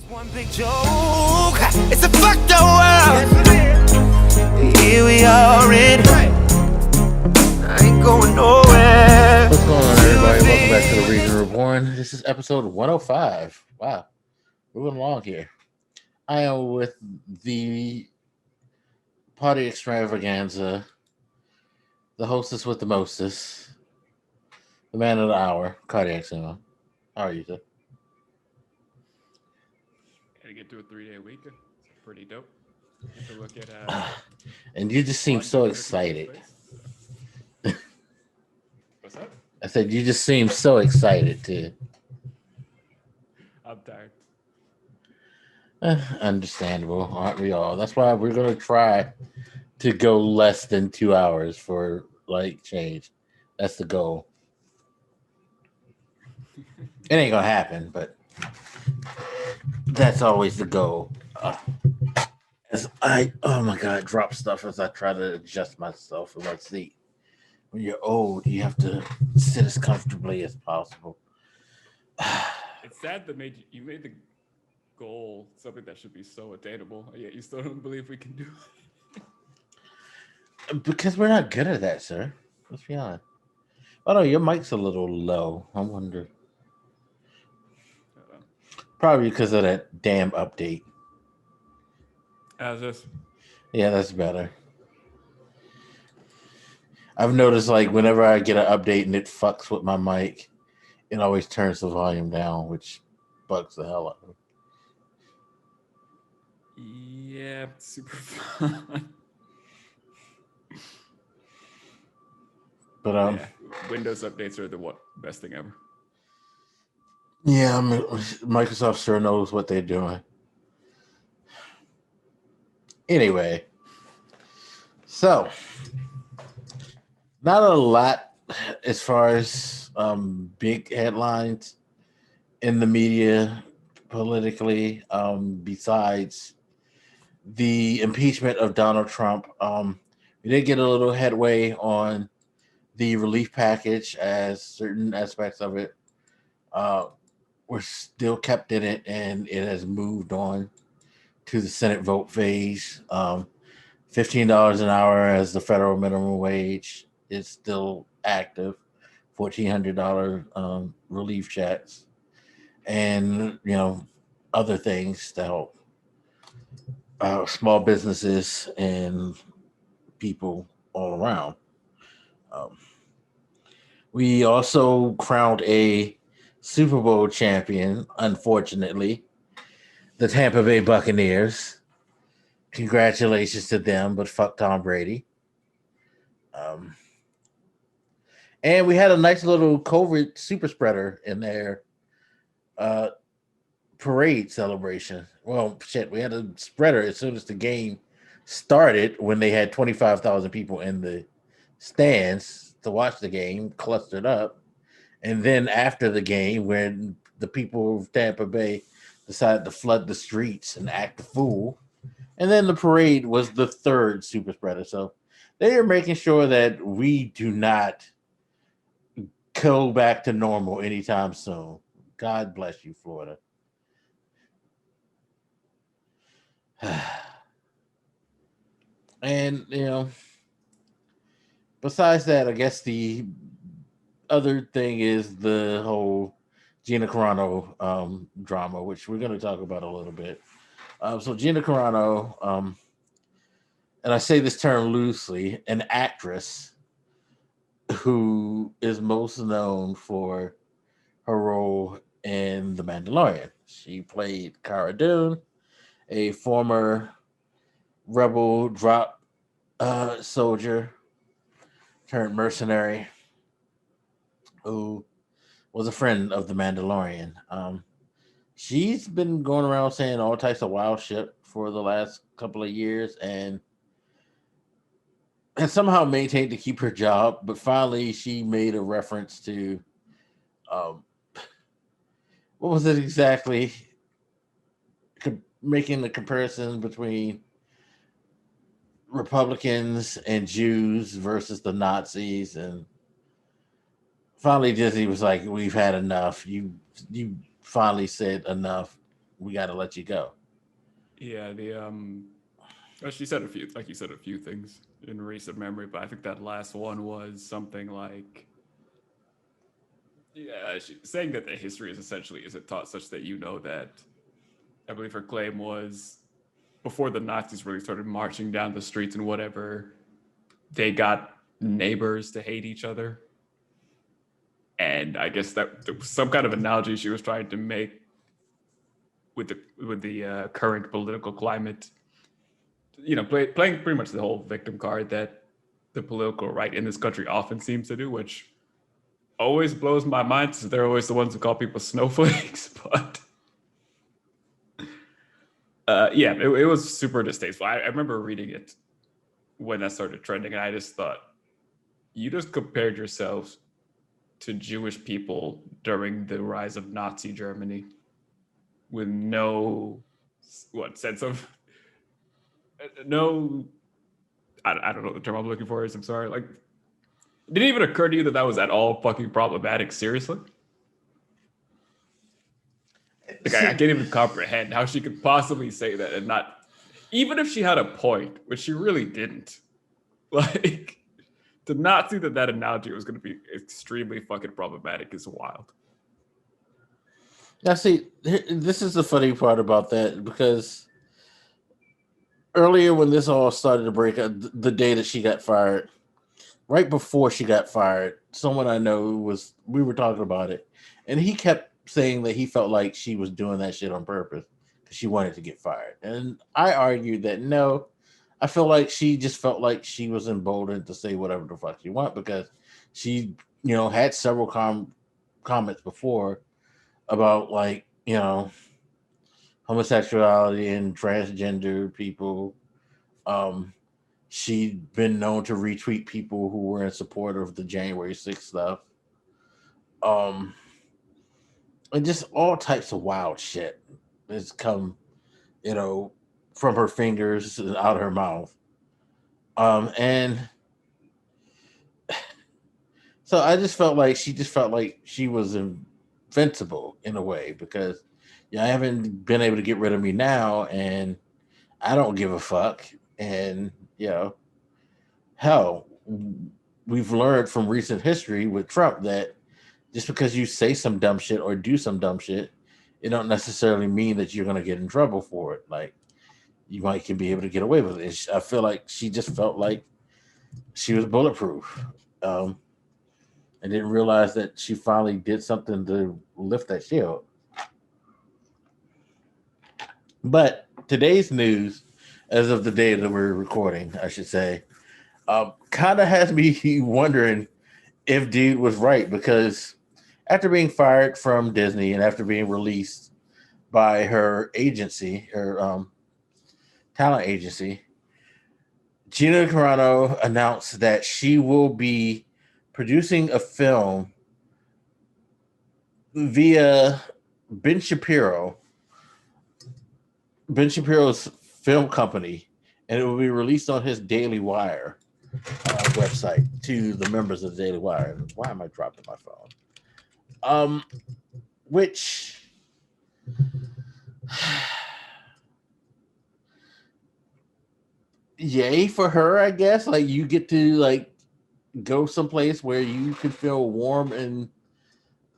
One big joke. It's a fucked up world. Here we are in. I ain't going nowhere. What's going on, everybody? Welcome back to the Reason Reborn. This is episode 105. Wow, moving along here. I am with the party extravaganza, the hostess with the mostest, the man of the hour, Cardiac Cinema. How are you, sir? Got to get through a 3-day week. It's pretty dope. Get to look at And you just seem one so different excited. space. What's up? I said you just seem so excited too. I'm tired. Understandable, aren't we all? That's why we're gonna try to go less than 2 hours for like change. That's the goal. It ain't gonna happen, but that's always the goal. As I, oh my god, drop stuff as I try to adjust myself in my seat. When you're old, you have to sit as comfortably as possible. It's sad that you made the goal something that should be so attainable, yet you still don't believe we can do it. Because we're not good at that, sir. Let's be honest. Oh no, your mic's a little low. I wonder. Probably because of that damn update. How's this? Yeah, that's better. I've noticed like whenever I get an update and it fucks with my mic, it always turns the volume down, which bugs the hell out of me. Yeah, super fun. But yeah, Windows updates are the best thing ever. Yeah, Microsoft sure knows what they're doing. Anyway, so not a lot as far as big headlines in the media politically, besides the impeachment of Donald Trump. We did get a little headway on the relief package, as certain aspects of it were still kept in it, and it has moved on to the Senate vote phase. $15 an hour as the federal minimum wage is still active. $1,400 relief checks, and other things to help small businesses and people all around. We also crowned a Super Bowl champion, unfortunately, the Tampa Bay Buccaneers. Congratulations to them, but fuck Tom Brady. And we had a nice little COVID super spreader in their parade celebration. Well, shit, we had a spreader as soon as the game started when they had 25,000 people in the stands to watch the game, clustered up. And then after the game, when the people of Tampa Bay decided to flood the streets and act a fool, and then the parade was the third super spreader. So they are making sure that we do not go back to normal anytime soon. God bless you, Florida. And, besides that, I guess the other thing is the whole Gina Carano drama, which we're going to talk about a little bit. So Gina Carano, and I say this term loosely, an actress who is most known for her role in The Mandalorian. She played Cara Dune, a former rebel drop soldier turned mercenary who was a friend of the Mandalorian. She's been going around saying all types of wild shit for the last couple of years and has somehow maintained to keep her job, but finally she made a reference to what was it exactly? Making the comparison between Republicans and Jews versus the Nazis, and finally Disney was like, "We've had enough. You finally said enough. we got to let you go. Yeah, well, she said a few, like you said, a few things in recent memory, but I think that last one was something like, yeah, saying that the history is essentially isn't taught such that you know that. I believe her claim was before the Nazis really started marching down the streets and whatever, they got neighbors to hate each other. And I guess that there was some kind of analogy she was trying to make with the current political climate. You know, playing pretty much the whole victim card that the political right in this country often seems to do, which always blows my mind because they're always the ones who call people snowflakes. But yeah, it was super distasteful. I remember reading it when that started trending, and I just thought, you just compared yourselves to Jewish people during the rise of Nazi Germany with no sense of no. I don't know what the term I'm looking for is. I'm sorry. Like, did it even occur to you that that was at all fucking problematic? Seriously? Like, I can't even comprehend how she could possibly say that and not, even if she had a point, which she really didn't. Like, to not see that analogy was going to be extremely fucking problematic is wild. Now, see, this is the funny part about that, because earlier when this all started to break up, the day that she got fired, right before she got fired, someone I know we were talking about it, and he kept saying that he felt like she was doing that shit on purpose because she wanted to get fired. And I argued that no, I feel like she just felt like she was emboldened to say whatever the fuck she want, because she, had several comments before about, like, homosexuality and transgender people. She'd been known to retweet people who were in support of the January 6th stuff. And just all types of wild shit has come, from her fingers and out of her mouth. And so I just felt like she was invincible in a way, because I haven't been able to get rid of me now, and I don't give a fuck. And hell, we've learned from recent history with Trump that just because you say some dumb shit or do some dumb shit, it don't necessarily mean that you're going to get in trouble for it. Like, you might can be able to get away with it. I feel like she just felt like she was bulletproof. And didn't realize that she finally did something to lift that shield. But today's news, as of the day that we're recording, I should say, kind of has me wondering if dude was right, because after being fired from Disney and after being released by her agency, her talent agency, Gina Carano announced that she will be producing a film via Ben Shapiro's film company, and it will be released on his Daily Wire website to the members of the Daily Wire. Why am I dropping my phone? Which yay for her, I guess. Like, you get to, like, go someplace where you can feel warm and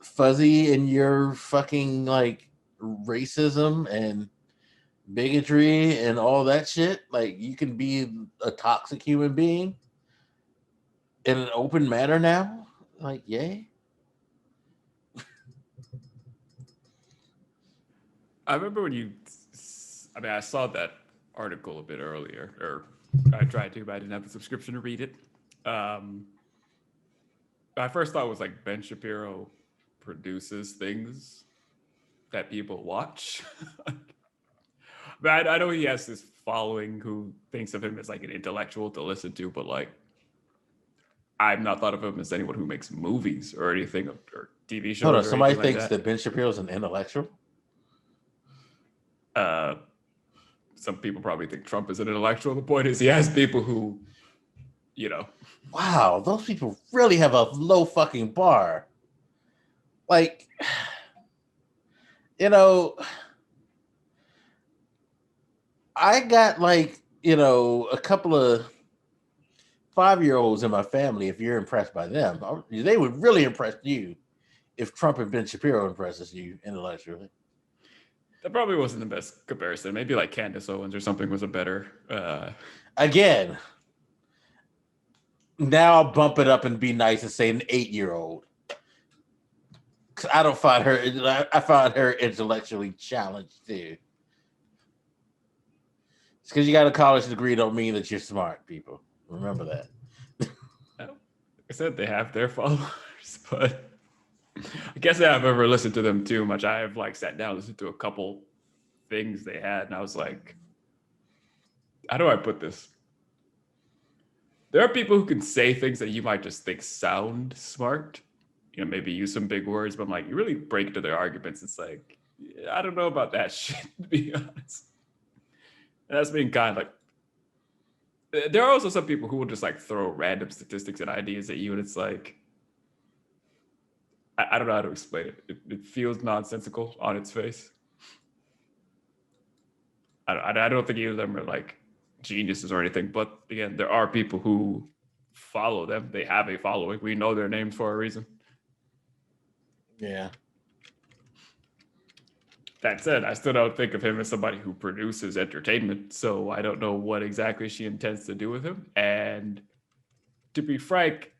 fuzzy in your fucking, like, racism and bigotry and all that shit. Like, you can be a toxic human being in an open manner now. Like, yay. I remember when I saw that article a bit earlier, or I tried to, but I didn't have the subscription to read it. I first thought it was like Ben Shapiro produces things that people watch. But I know he has this following who thinks of him as like an intellectual to listen to, but like, I've not thought of him as anyone who makes movies or anything, or TV shows. Hold on, somebody thinks like that Ben Shapiro's an intellectual? Some people probably think Trump is an intellectual. The point is, he has people who, Wow, those people really have a low fucking bar. Like, I got like, a couple of 5-year-olds in my family. If you're impressed by them, they would really impress you if Trump and Ben Shapiro impresses you intellectually. That probably wasn't the best comparison. Maybe like Candace Owens or something was a better. Again, now I'll bump it up and be nice and say an 8-year-old. Because I don't find her. I find her intellectually challenged too. It's because you got a college degree don't mean that you're smart, people. Remember that. Like I said, they have their followers, but I guess I've ever listened to them too much. I have like sat down and listened to a couple things they had, and I was like, how do I put this? There are people who can say things that you might just think sound smart, maybe use some big words, but I'm like, you really break into their arguments. It's like, I don't know about that shit, to be honest. And that's being kind. Like, there are also some people who will just like throw random statistics and ideas at you, and it's like, I don't know how to explain it. It feels nonsensical on its face. I don't think either of them are like geniuses or anything, but again, there are people who follow them. They have a following. We know their names for a reason. Yeah. That said, I still don't think of him as somebody who produces entertainment, so I don't know what exactly she intends to do with him. And to be frank,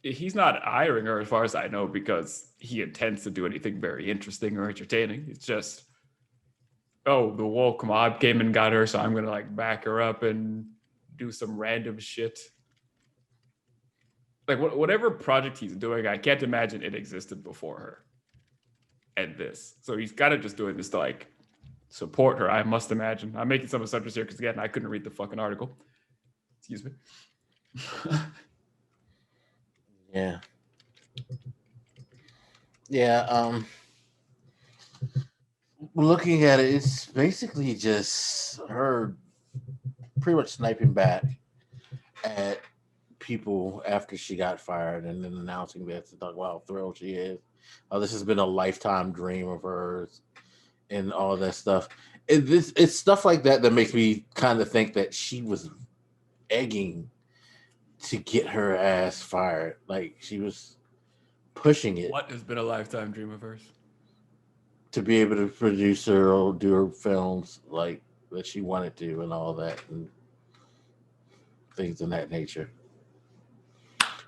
he's not hiring her as far as I know because he intends to do anything very interesting or entertaining. It's just, oh, the woke mob came and got her, so I'm going to like back her up and do some random shit. Like whatever project he's doing, I can't imagine it existed before her. And this. So he's kind of just doing this to like support her, I must imagine. I'm making some assumptions here because again, I couldn't read the fucking article. Excuse me. Yeah. Yeah, looking at it, it's basically just her pretty much sniping back at people after she got fired and then announcing that to talk about how thrilled she is. Oh, this has been a lifetime dream of hers and all that stuff. It's stuff like that that makes me kind of think that she was egging to get her ass fired. Like she was pushing it. What has been a lifetime dream of hers? To be able to produce her or do her films like that she wanted to and all that and things of that nature.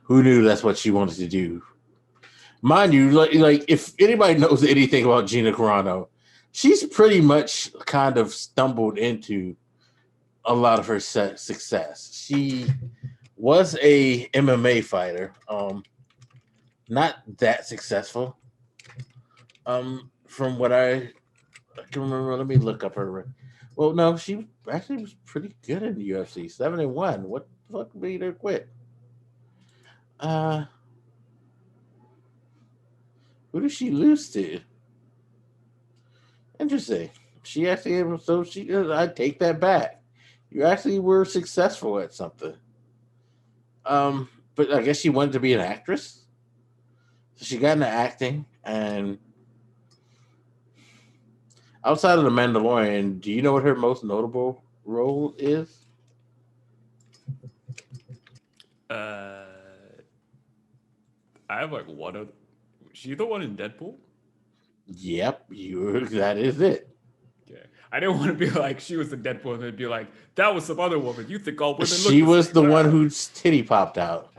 Who knew that's what she wanted to do? Mind you, like if anybody knows anything about Gina Carano, she's pretty much kind of stumbled into a lot of her success. She was a MMA fighter, not that successful. From what I can remember, let me look up her. Well, no, she actually was pretty good in the UFC. 7-1. What the fuck made her quit? Who did she lose to? Interesting. She actually, so she, I take that back. You actually were successful at something. But I guess she wanted to be an actress. So she got into acting, and outside of The Mandalorian, do you know what her most notable role is? I have like one of. She the one in Deadpool? Yep, that is it. Okay. I didn't want to be like she was the Deadpool and then be like, that was some other woman. You think all women look She the was same? the one whose titty popped out.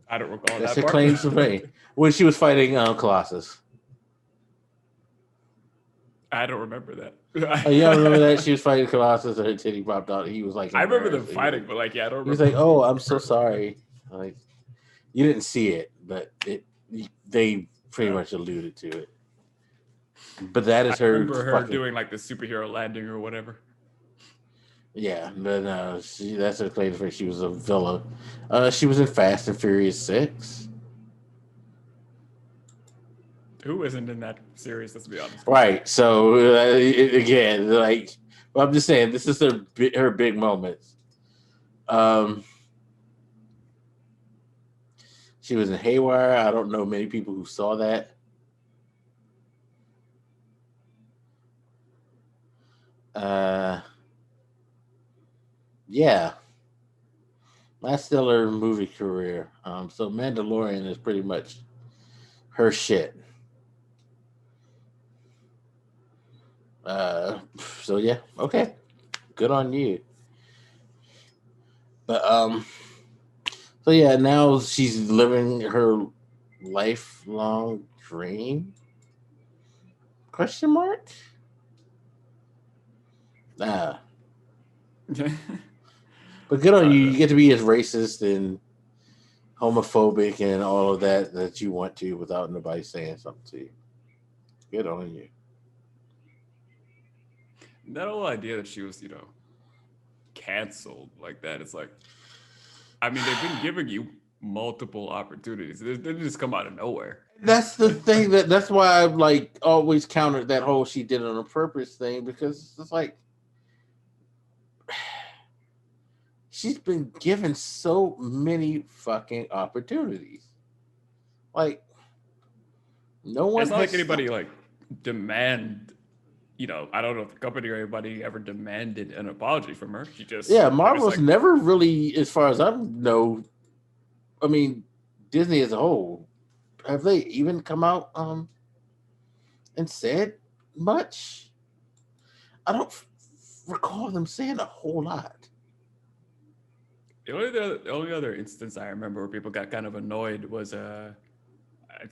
I don't recall That's that her part. claim to fame. When she was fighting Colossus. I don't remember that. Oh, you don't remember that? She was fighting Colossus and her titty popped out. He was like, I remember them embarrassed. fighting, but like, yeah, I don't He was remember. like, "Oh, I'm so sorry." Like, you didn't see it, but they pretty much alluded to it. But that is I her. remember her doing like the superhero landing or whatever. Yeah, but that's her claim to fame. She was a villain. She was in Fast and Furious 6. Who isn't in that series? Let's be honest. Right. So again, like, well, I'm just saying, this is her big moments. She was in Haywire. I don't know many people who saw that. Uh, yeah, that's still her movie career. So Mandalorian is pretty much her shit. Uh, so yeah, okay, good on you. But so yeah, now she's living her lifelong dream? Question mark? Nah, but good on you. Uh, You get to be as racist and homophobic and all of that that you want to without nobody saying something to you. Good on you. that whole idea that she was, canceled like that. It's like, I mean, they've been giving you multiple opportunities. They didn't just come out of nowhere. That's the thing that's why I've like always countered that whole she did it on purpose thing because it's like she's been given so many fucking opportunities. Like no one It's not like has anybody like demand. I don't know if the company or anybody ever demanded an apology from her. She just, yeah, they're just Marvel's like, never really, as far as I know, I mean, Disney as a whole, have they even come out and said much? I don't recall them saying a whole lot. the only other instance I remember where people got kind of annoyed was I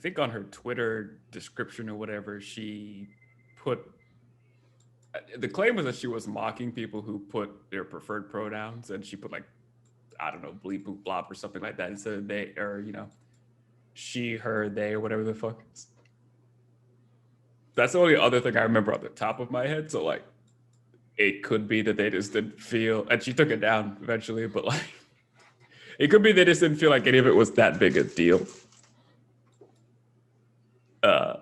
think on her Twitter description or whatever, she put the claim was that she was mocking people who put their preferred pronouns, and she put like, I don't know, bleep boop blop or something like that instead of they, or she, her, they, or whatever the fuck. That's the only other thing I remember off the top of my head. So like, it could be that they just didn't feel, and she took it down eventually, but like, it could be they just didn't feel like any of it was that big a deal. Uh,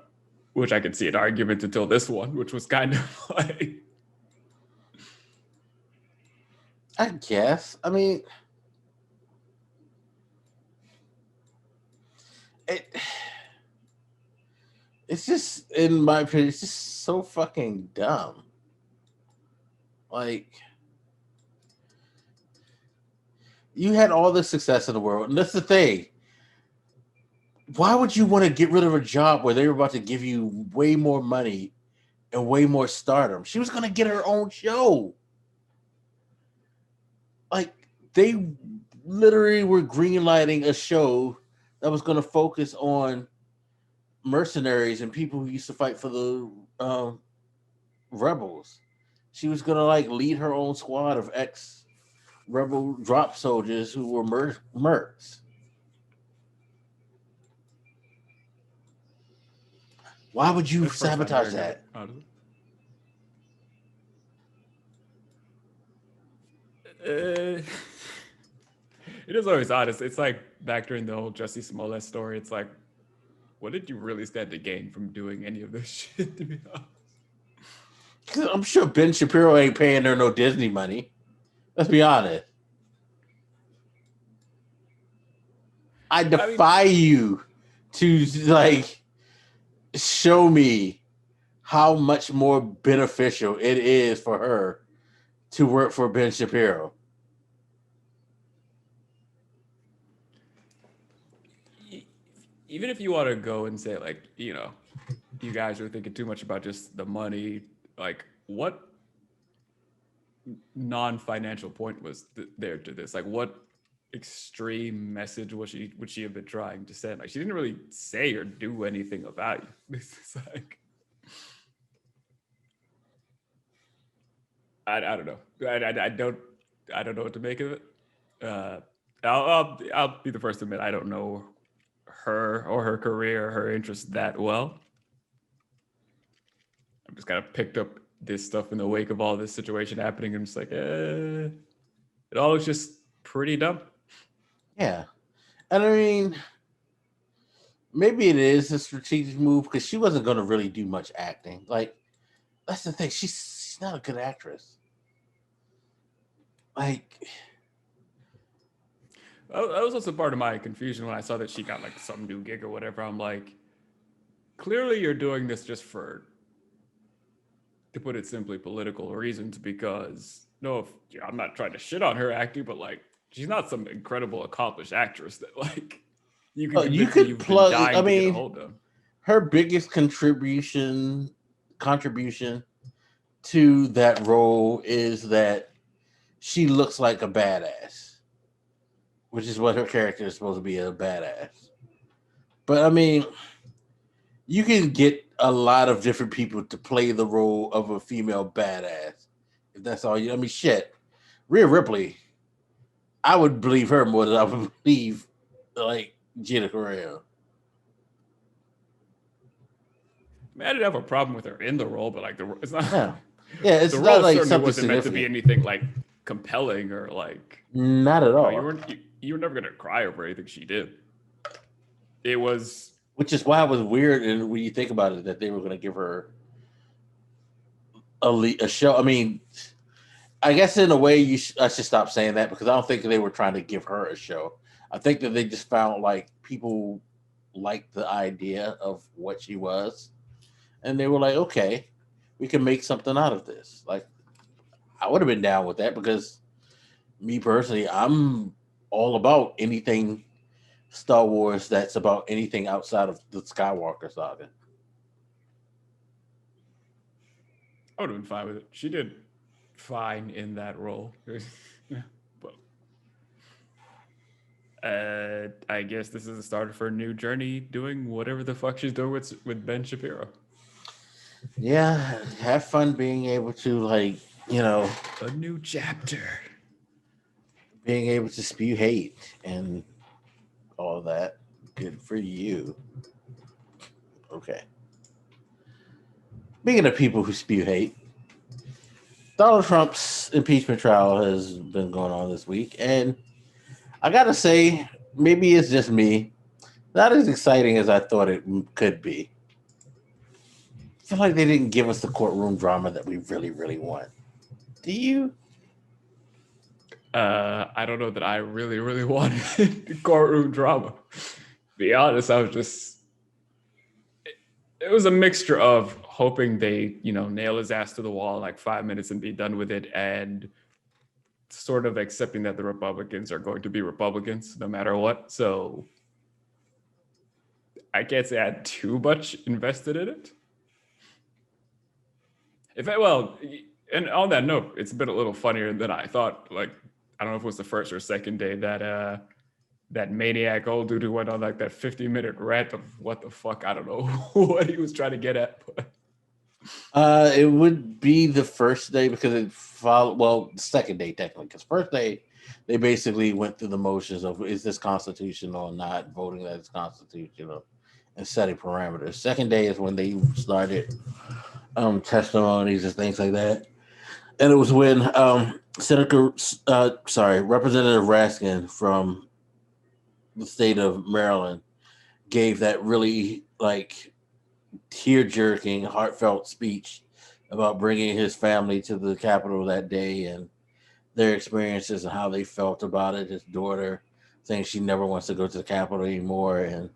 which I could see an argument until this one, which was kind of like, I guess. I mean, it. It's just, in my opinion, it's just so fucking dumb. Like, you had all the success in the world, and that's the thing. Why would you want to get rid of a job where they were about to give you way more money and way more stardom? She was going to get her own show. Like, they literally were greenlighting a show that was going to focus on mercenaries and people who used to fight for the rebels. She was going to like lead her own squad of ex rebel drop soldiers who were mercs. Why would you that's the first time sabotage hearing of it, that? honestly. Uh, it is always odd. It's like back during the whole Jussie Smollett story. It's like, what did you really stand to gain from doing any of this shit? To be honest, 'Cause I'm sure Ben Shapiro ain't paying her no Disney money. Let's be honest. I I mean, defy you to like show me how much more beneficial it is for her to work for Ben Shapiro. even if you want to go and say like, you guys are thinking too much about just the money. Like, what non-financial point was there to this? Like, what extreme message would she have been trying to send? Like, she didn't really say or do anything about you. This is like, I don't know. I don't know what to make of it. Uh, I'll be the first to admit I don't know her or her career or her interests that well. I've just kind of picked up this stuff in the wake of all this situation happening. I'm just like, it all looks just pretty dumb. Yeah. And I mean, maybe it is a strategic move because she wasn't going to really do much acting. Like, that's the thing. She's not a good actress. Like, That was also part of my confusion when I saw that she got like some new gig or whatever. I'm like, clearly you're doing this just for to put it simply, political reasons. Because I'm not trying to shit on her acting, but like she's not some incredible accomplished actress that like you can You convince me could you've been plug. I dying to get a mean, hold of. her biggest contribution to that role is that she looks like a badass, which is what her character is supposed to be, a badass. But I mean, you can get a lot of different people to play the role of a female badass. If that's all you, I mean, shit. Rhea Ripley, I would believe her more than I would believe like Gina Carano. I mean, I didn't have a problem with her in the role, but like it's not. Yeah, yeah, it's The not role like certainly something wasn't meant to be significant. anything like compelling or like Not at all. you were never gonna cry over anything she did. It was, Which is why it was weird, and when you think about it, that they were going to give her a show. I mean, I guess in a way, I should stop saying that because I don't think they were trying to give her a show. I think that they just found like people liked the idea of what she was, and they were like, okay, we can make something out of this. Like, I would have been down with that because me personally, I'm all about anything Star Wars that's about anything outside of the Skywalker saga. I would have been fine with it. She did fine in that role. But I guess this is the start of her new journey doing whatever the fuck she's doing with Ben Shapiro. Yeah, have fun being able to, like, a new chapter. Being able to spew hate and all that. Good for you. Okay. Speaking of people who spew hate, Donald Trump's impeachment trial has been going on this week, and I gotta say, maybe it's just me, not as exciting as I thought it could be. I feel like they didn't give us the courtroom drama that we really, really want. Do you? I don't know that I really, really wanted courtroom drama. Be honest, I was just. It was a mixture of hoping they, nail his ass to the wall in like 5 minutes and be done with it, and sort of accepting that the Republicans are going to be Republicans no matter what. So I can't say I had too much invested in it. And on that note, it's been a little funnier than I thought. Like, I don't know if it was the first or second day that that maniac old dude who went on like that 50-minute rant of what the fuck, I don't know what he was trying to get at. But It would be the first day because it followed. Well, the second day technically, because first day they basically went through the motions of is this constitutional or not, voting that it's constitutional, and setting parameters. Second day is when they started testimonies and things like that, and it was when Representative Raskin from the state of Maryland gave that really like tear-jerking, heartfelt speech about bringing his family to the Capitol that day and their experiences and how they felt about it. His daughter saying she never wants to go to the Capitol anymore, and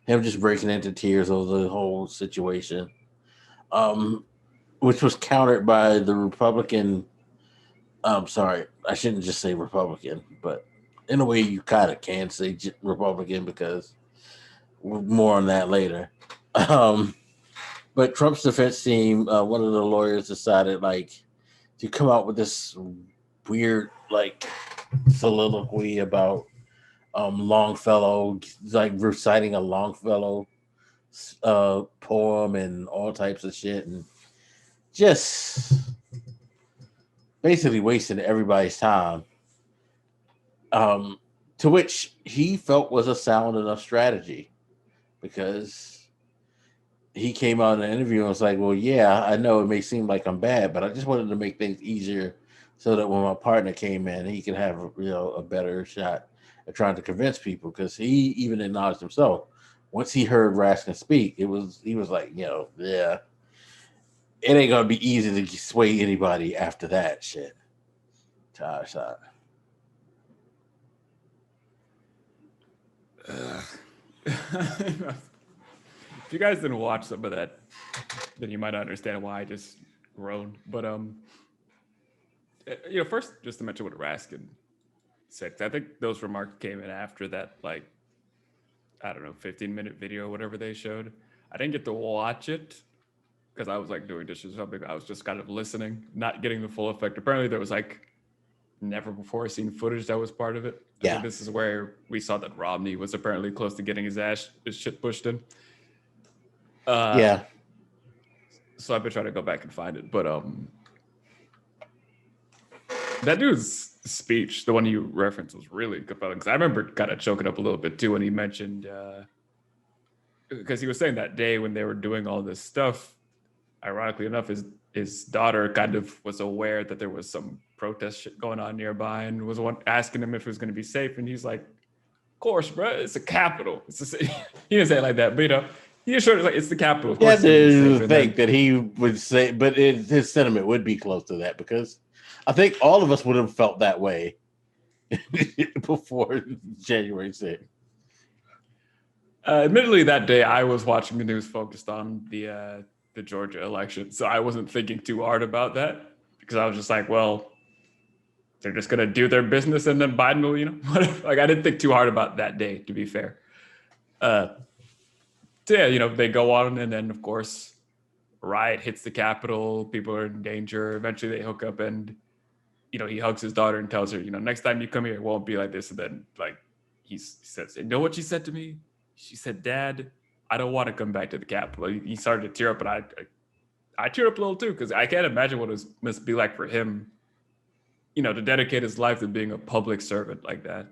him just breaking into tears over the whole situation, which was countered by the Republican. I'm sorry, I shouldn't just say Republican, but in a way you kind of can say Republican because more on that later. But Trump's defense team, one of the lawyers decided like to come out with this weird like soliloquy about Longfellow, like reciting a Longfellow poem and all types of shit, and just basically wasting everybody's time. To which he felt was a sound enough strategy because he came out in an interview and was like, well, yeah, I know it may seem like I'm bad, but I just wanted to make things easier so that when my partner came in, he could have, a better shot at trying to convince people. Because he even acknowledged himself. Once he heard Raskin speak, he was like, yeah, it ain't going to be easy to sway anybody after that shit. Shot. if you guys didn't watch some of that, then you might understand why I just grown. But first, just to mention what Raskin said, 'cause I think those remarks came in after that, like, I don't know, 15-minute video or whatever they showed. I didn't get to watch it because I was like doing dishes or something. I was just kind of listening, not getting the full effect. Apparently, there was like never before seen footage that was part of it. I think this is where we saw that Romney was apparently close to getting his shit pushed in. Yeah. So I've been trying to go back and find it, but that dude's speech, the one you referenced, was really compelling. Because I remember kind of choking up a little bit too when he mentioned, because he was saying that day when they were doing all this stuff, ironically enough, his daughter kind of was aware that there was some protest shit going on nearby and was one asking him if it was going to be safe, and he's like, "Of course, bro, it's a capital." He didn't say it like that, but he assured us like it's the capital. Of course, to think that he would say, but his sentiment would be close to that, because I think all of us would have felt that way before January 6th. Admittedly, that day I was watching the news focused on the Georgia election, so I wasn't thinking too hard about that because I was just like, well, they're just gonna do their business and then Biden will, like, I didn't think too hard about that day, to be fair. So yeah, they go on, and then of course, riot hits the Capitol. People are in danger. Eventually, they hook up, and he hugs his daughter and tells her, next time you come here, it won't be like this. And then, like, he says, "You know what she said to me? She said, 'Dad, I don't want to come back to the Capitol.'" He started to tear up, and I teared up a little too, because I can't imagine what it must be like for him, to dedicate his life to being a public servant like that,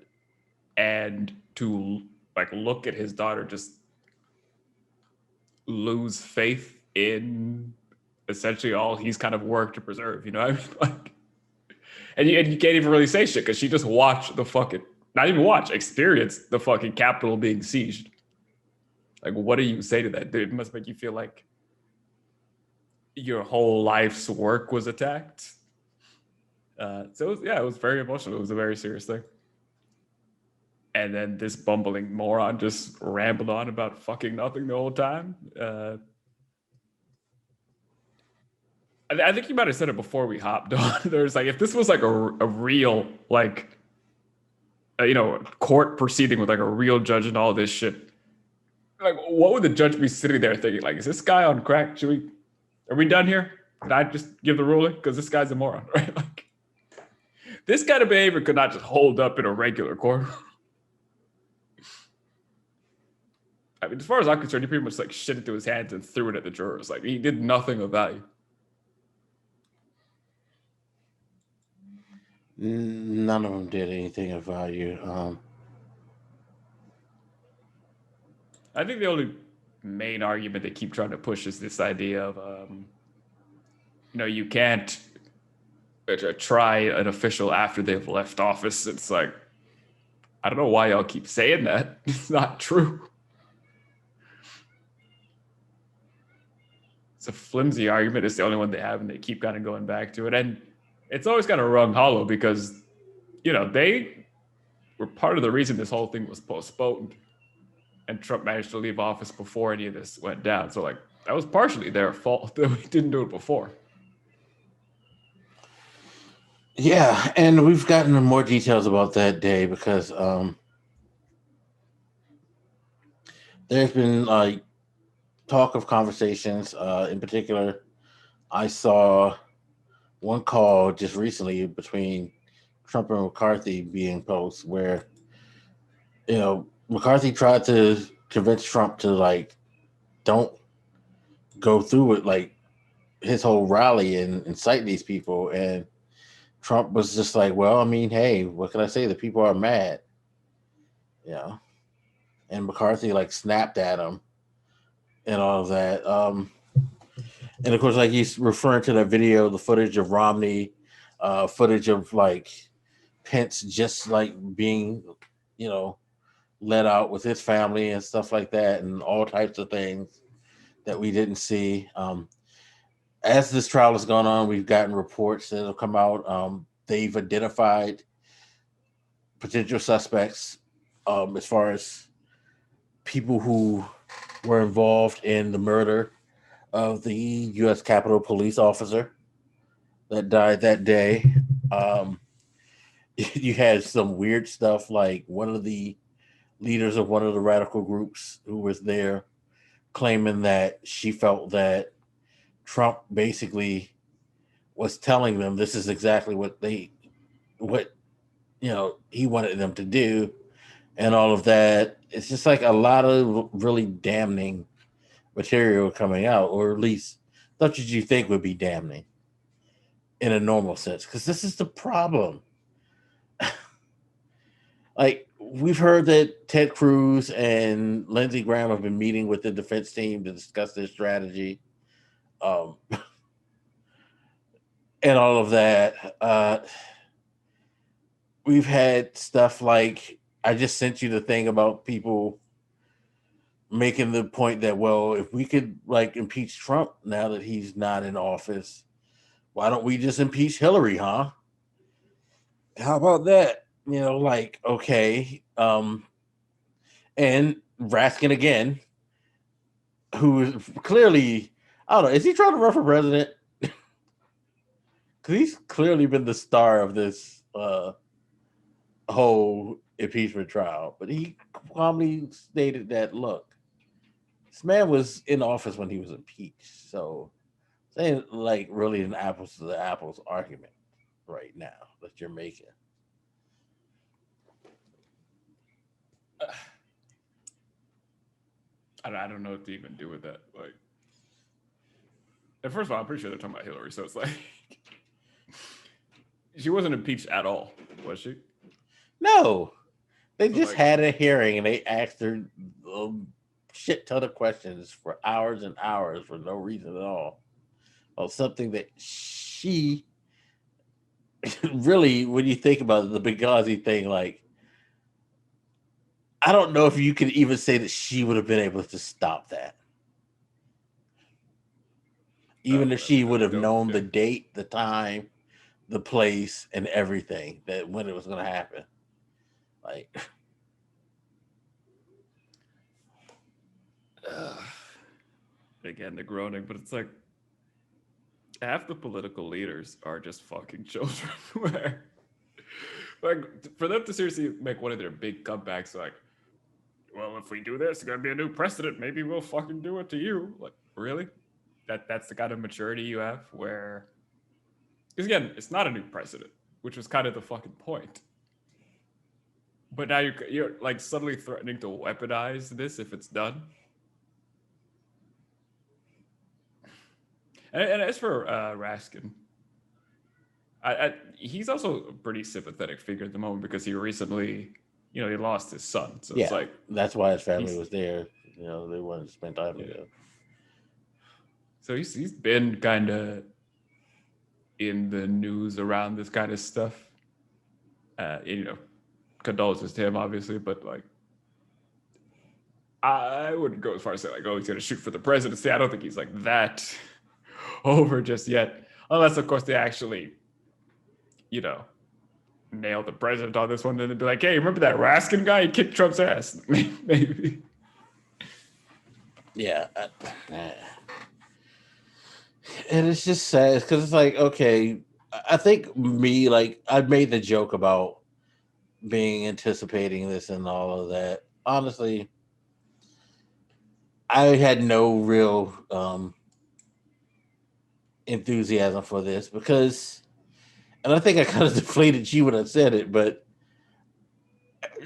and to like look at his daughter just lose faith in essentially all he's kind of worked to preserve. I mean, like, and you can't even really say shit because she just watched experience the fucking Capitol being sieged. Like, what do you say to that, dude? It must make you feel like your whole life's work was attacked. So it was very emotional. It was a very serious thing. And then this bumbling moron just rambled on about fucking nothing the whole time. I think you might have said it before we hopped on. There's like, if this was like a real, like, court proceeding with like a real judge and all this shit, like, what would the judge be sitting there thinking? Like, is this guy on crack? Are we done here? Can I just give the ruling? Because this guy's a moron, right? Like, this kind of behavior could not just hold up in a regular court. I mean, as far as I'm concerned, he pretty much like shit into his hands and threw it at the jurors. Like, he did nothing of value. None of them did anything of value. I think the only main argument they keep trying to push is this idea of, you can't try an official after they've left office. It's like, I don't know why y'all keep saying that. It's not true. It's a flimsy argument. It's the only one they have, and they keep kind of going back to it. And it's always kind of rung hollow because, they were part of the reason this whole thing was postponed. And Trump managed to leave office before any of this went down. So, like, that was partially their fault that we didn't do it before. Yeah, and we've gotten more details about that day because there's been talk of conversations. In particular, I saw one call just recently between Trump and McCarthy being posted where, McCarthy tried to convince Trump to, like, don't go through with, like, his whole rally and incite these people. And Trump was just like, well, I mean, hey, what can I say? The people are mad. And McCarthy, like, snapped at him and all of that. And, of course, like, he's referring to that video, the footage of Romney, footage of, like, Pence just, like, being, let out with his family and stuff like that, and all types of things that we didn't see. As this trial has gone on, we've gotten reports that have come out. They've identified potential suspects as far as people who were involved in the murder of the U.S. Capitol police officer that died that day. Um, you had some weird stuff like one of the leaders of one of the radical groups who was there claiming that she felt that Trump basically was telling them this is exactly what he wanted them to do and all of that. It's just like a lot of really damning material coming out, or at least that's what you think would be damning in a normal sense. Because this is the problem. Like we've heard that Ted Cruz and Lindsey Graham have been meeting with the defense team to discuss their strategy, um, and all of that. We've had stuff like I just sent you the thing about people making the point that, well, if we could like impeach Trump now that he's not in office, why don't we just impeach Hillary, huh? How about that? Like, okay. And Raskin again, who is clearly, I don't know, is he trying to run for president? Because he's clearly been the star of this whole impeachment trial. But he calmly stated that, look, this man was in office when he was impeached. So, saying like really an apples to the apples argument right now that you're making. I don't know what to even do with that. Like, and first of all, I'm pretty sure they're talking about Hillary, so it's like she wasn't impeached at all, was she? No, they So, just like, had a hearing and they asked her a shit ton of questions for hours and hours for no reason at all. Well, something that she really, when you think about it, the Benghazi thing, like, I don't know if you could even say that she would have been able to stop that. Even if she would have known the date, the time, the place, and everything that when it was going to happen. Like, again, the groaning, but it's like half the political leaders are just fucking children. Where, like, for them to seriously make one of their big comebacks, like, well, if we do this, it's gonna be a new precedent. Maybe we'll fucking do it to you. Like, really? That's the kind of maturity you have. Where, because again, it's not a new precedent, which was kind of the fucking point. But now you're like suddenly threatening to weaponize this if it's done. And as for Raskin, he's also a pretty sympathetic figure at the moment because he recently, he lost his son. So it's like that's why his family was there. They wanted to spend time together. So he's been kind of in the news around this kind of stuff. Condolences to him, obviously, but like, I wouldn't go as far as say like, oh, he's gonna shoot for the presidency. I don't think he's like that over just yet, unless of course they actually, nail the president on this one. Then they'd be like, hey, remember that Raskin guy? He kicked Trump's ass. Maybe. Yeah. And it's just sad because it's like, okay, I think I made the joke about being anticipating this and all of that. Honestly, I had no real enthusiasm for this because, and I think I kind of deflated you when I said it, but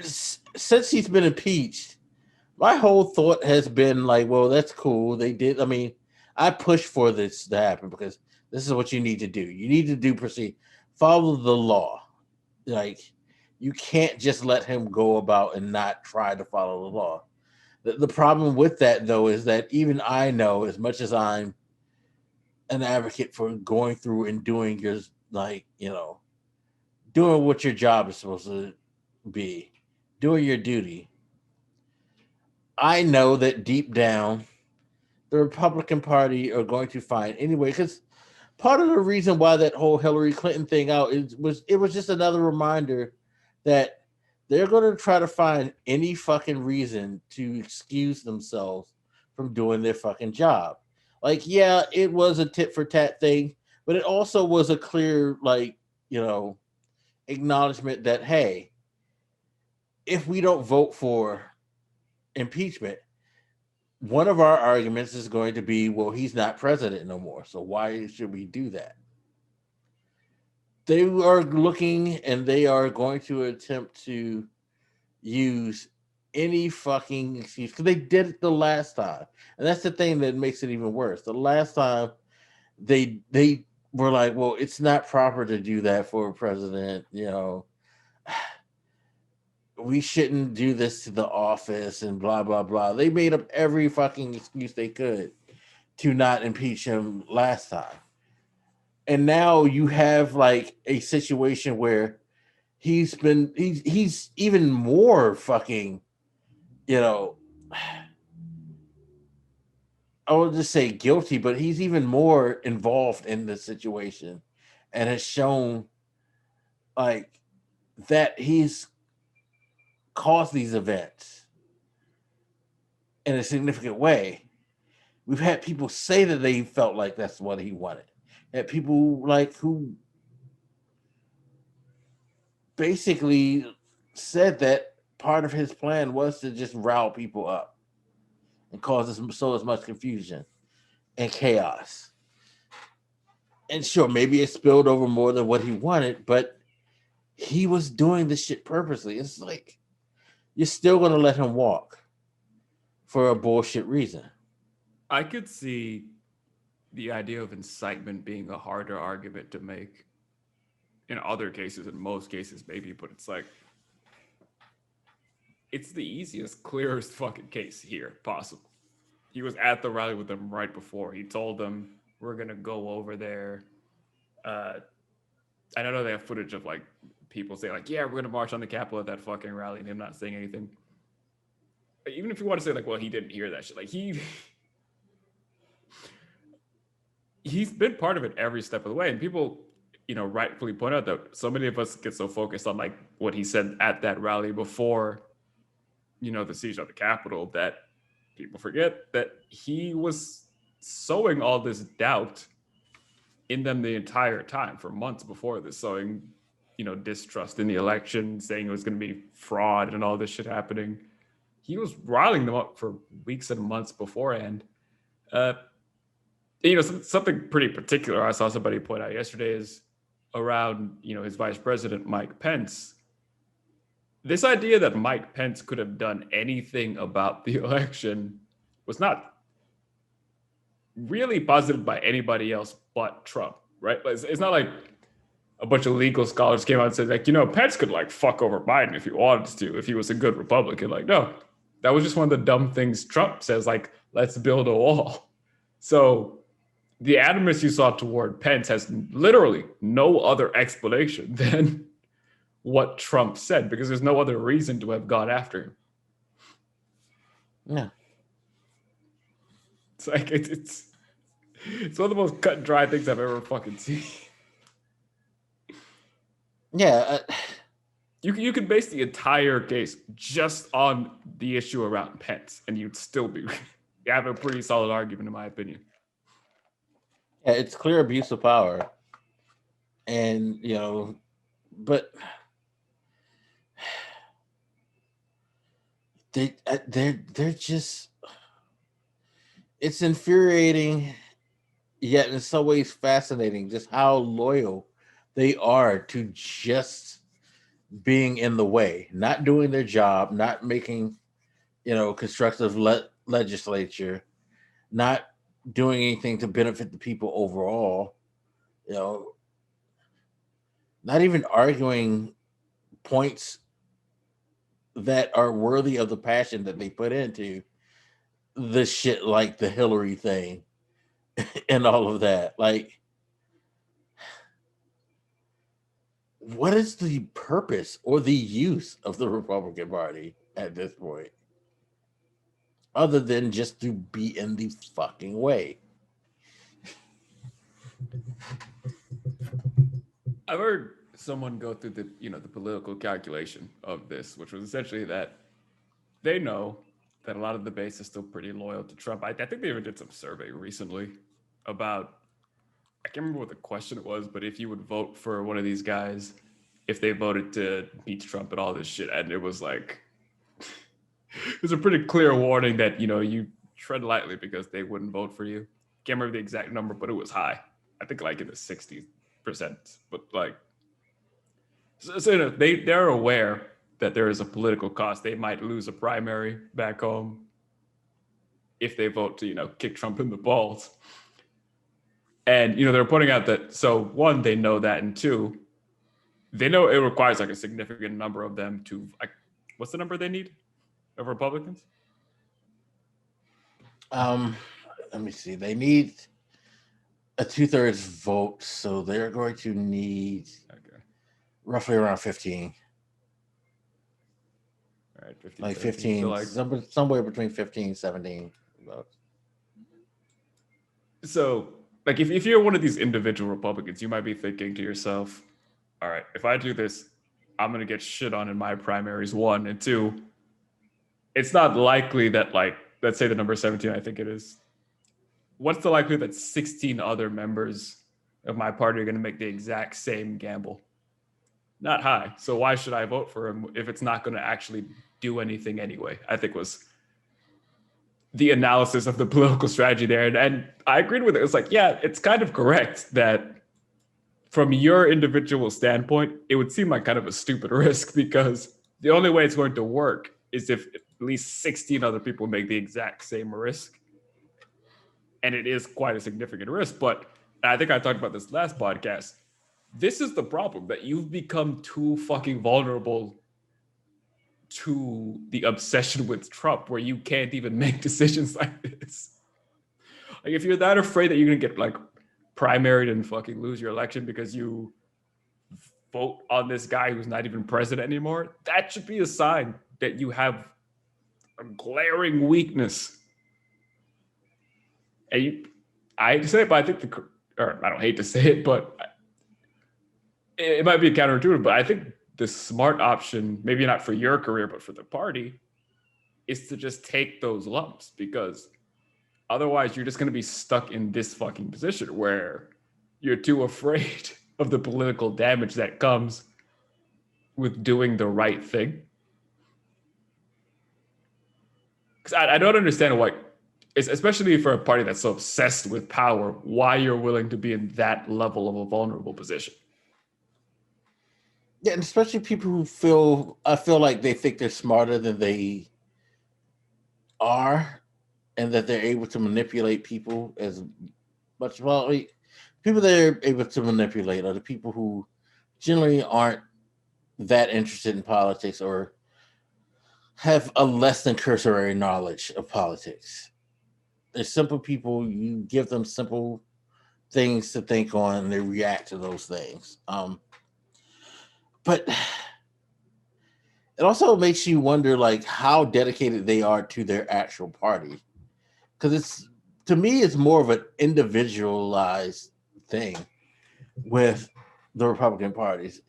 since he's been impeached, my whole thought has been like, well, that's cool. They did. I mean, I pushed for this to happen because this is what you need to do. You need to proceed, follow the law. Like, you can't just let him go about and not try to follow the law. The problem with that, though, is that even I know, as much as I'm an advocate for going through and doing your, doing what your job is supposed to be, doing your duty, I know that deep down, the Republican Party are going to find anyway, because part of the reason why that whole Hillary Clinton thing out was just another reminder that they're going to try to find any fucking reason to excuse themselves from doing their fucking job. Like, yeah, it was a tit for tat thing, but it also was a clear, like, you know, acknowledgement that, hey, if we don't vote for impeachment, one of our arguments is going to be, well, he's not president no more. So why should we do that? They are looking and they are going to attempt to use any fucking excuse because they did it the last time. And that's the thing that makes it even worse. The last time they were like, well, it's not proper to do that for a president, you know. We shouldn't do this to the office and blah blah blah. They made up every fucking excuse they could to not impeach him last time. And now you have like a situation where he's even more fucking, you know, I would just say guilty, but he's even more involved in the situation and has shown like that he's caused these events in a significant way. We've had people say that they felt like that's what he wanted. Had people like who basically said that part of his plan was to just rile people up and cause so as much confusion and chaos. And sure, maybe it spilled over more than what he wanted, but he was doing this shit purposely. It's like you're still gonna let him walk for a bullshit reason. I could see the idea of incitement being a harder argument to make in other cases, in most cases, maybe, but it's like it's the easiest, clearest fucking case here possible. He was at the rally with them right before. He told them, we're gonna go over there. I don't know, they have footage of like people saying like, yeah, we're gonna march on the Capitol at that fucking rally and him not saying anything. Even if you want to say like, well, he didn't hear that shit, like he's been part of it every step of the way. And people, you know, rightfully point out that so many of us get so focused on like what he said at that rally before, you know, the siege of the Capitol, that people forget that he was sowing all this doubt in them the entire time for months before this, sowing, you know, distrust in the election, saying it was going to be fraud and all this shit happening. He was riling them up for weeks and months beforehand. You know, something pretty particular I saw somebody point out yesterday is around, you know, his vice president, Mike Pence. This idea that Mike Pence could have done anything about the election was not really posited by anybody else but Trump, right? It's not like a bunch of legal scholars came out and said, like, you know, Pence could like fuck over Biden if he wanted to, if he was a good Republican. Like, no, that was just one of the dumb things Trump says, like, let's build a wall. So the animus you saw toward Pence has literally no other explanation than what Trump said, because there's no other reason to have gone after him. No. It's like it's one of the most cut and dry things I've ever fucking seen. Yeah. You could base the entire case just on the issue around Pence, and you'd still be you have a pretty solid argument, in my opinion. Yeah, it's clear abuse of power. And, you know, but they're just, it's infuriating, yet in some ways fascinating just how loyal they are to just being in the way, not doing their job, not making, you know, constructive legislature, not doing anything to benefit the people overall, you know, not even arguing points that are worthy of the passion that they put into the shit, like the Hillary thing and all of that. Like, what is the purpose or the use of the Republican Party at this point? Other than just to be in the fucking way. I've heard someone go through the, you know, the political calculation of this, which was essentially that they know that a lot of the base is still pretty loyal to Trump. I think they even did some survey recently about, I can't remember what the question was, but if you would vote for one of these guys, if they voted to beat Trump and all this shit. And it was like, it was a pretty clear warning that, you tread lightly because they wouldn't vote for you. Can't remember the exact number, but it was high. I think like in the 60%. But like, so they're aware that there is a political cost. They might lose a primary back home if they vote to, kick Trump in the balls. And, they're pointing out that, so one, they know that, and two, they know it requires like a significant number of them to, like, what's the number they need of Republicans? Let me see. They need a 2/3 vote, so they're going to need roughly around 15. All right, 15. Like 15, so somewhere between 15 and 17 votes. So, like, if you're one of these individual Republicans, you might be thinking to yourself, all right, if I do this, I'm going to get shit on in my primaries, one. And two, it's not likely that, like, let's say the number 17, I think it is. What's the likelihood that 16 other members of my party are going to make the exact same gamble? Not high. So why should I vote for him if it's not going to actually do anything anyway? I think was the analysis of the political strategy there. And I agreed with it. It's like, yeah, it's kind of correct that from your individual standpoint, it would seem like kind of a stupid risk because the only way it's going to work is if at least 16 other people make the exact same risk. And it is quite a significant risk. But I think I talked about this last podcast. This is the problem, that you've become too fucking vulnerable to the obsession with Trump, where you can't even make decisions like this. Like, if you're that afraid that you're gonna get like primaried and fucking lose your election because you vote on this guy who's not even president anymore, that should be a sign that you have a glaring weakness. And I hate to say it, but I think I don't hate to say it, but it might be counterintuitive, but I think the smart option, maybe not for your career, but for the party, is to just take those lumps, because otherwise you're just going to be stuck in this fucking position where you're too afraid of the political damage that comes with doing the right thing. Because I don't understand why, especially for a party that's so obsessed with power, why you're willing to be in that level of a vulnerable position. Yeah, and especially people who I feel like they think they're smarter than they are, and that they're able to manipulate people as much. Well, people they're able to manipulate are the people who generally aren't that interested in politics or have a less than cursory knowledge of politics. They're simple people. You give them simple things to think on, and they react to those things. But it also makes you wonder, like, how dedicated they are to their actual party. Because to me, it's more of an individualized thing with the Republican parties.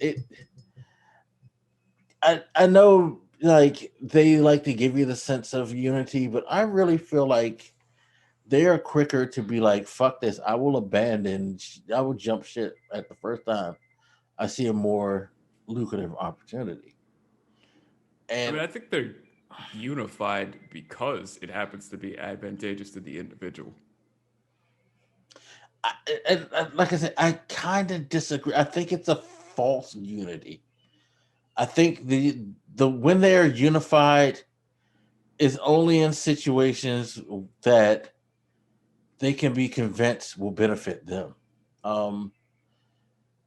I know, like, they like to give you the sense of unity, but I really feel like they are quicker to be like, fuck this, I will jump shit at the first time I see a more lucrative opportunity. And I think they're unified because it happens to be advantageous to the individual. Like I said, I kind of disagree. I think it's a false unity. I think the when they're unified is only in situations that they can be convinced will benefit them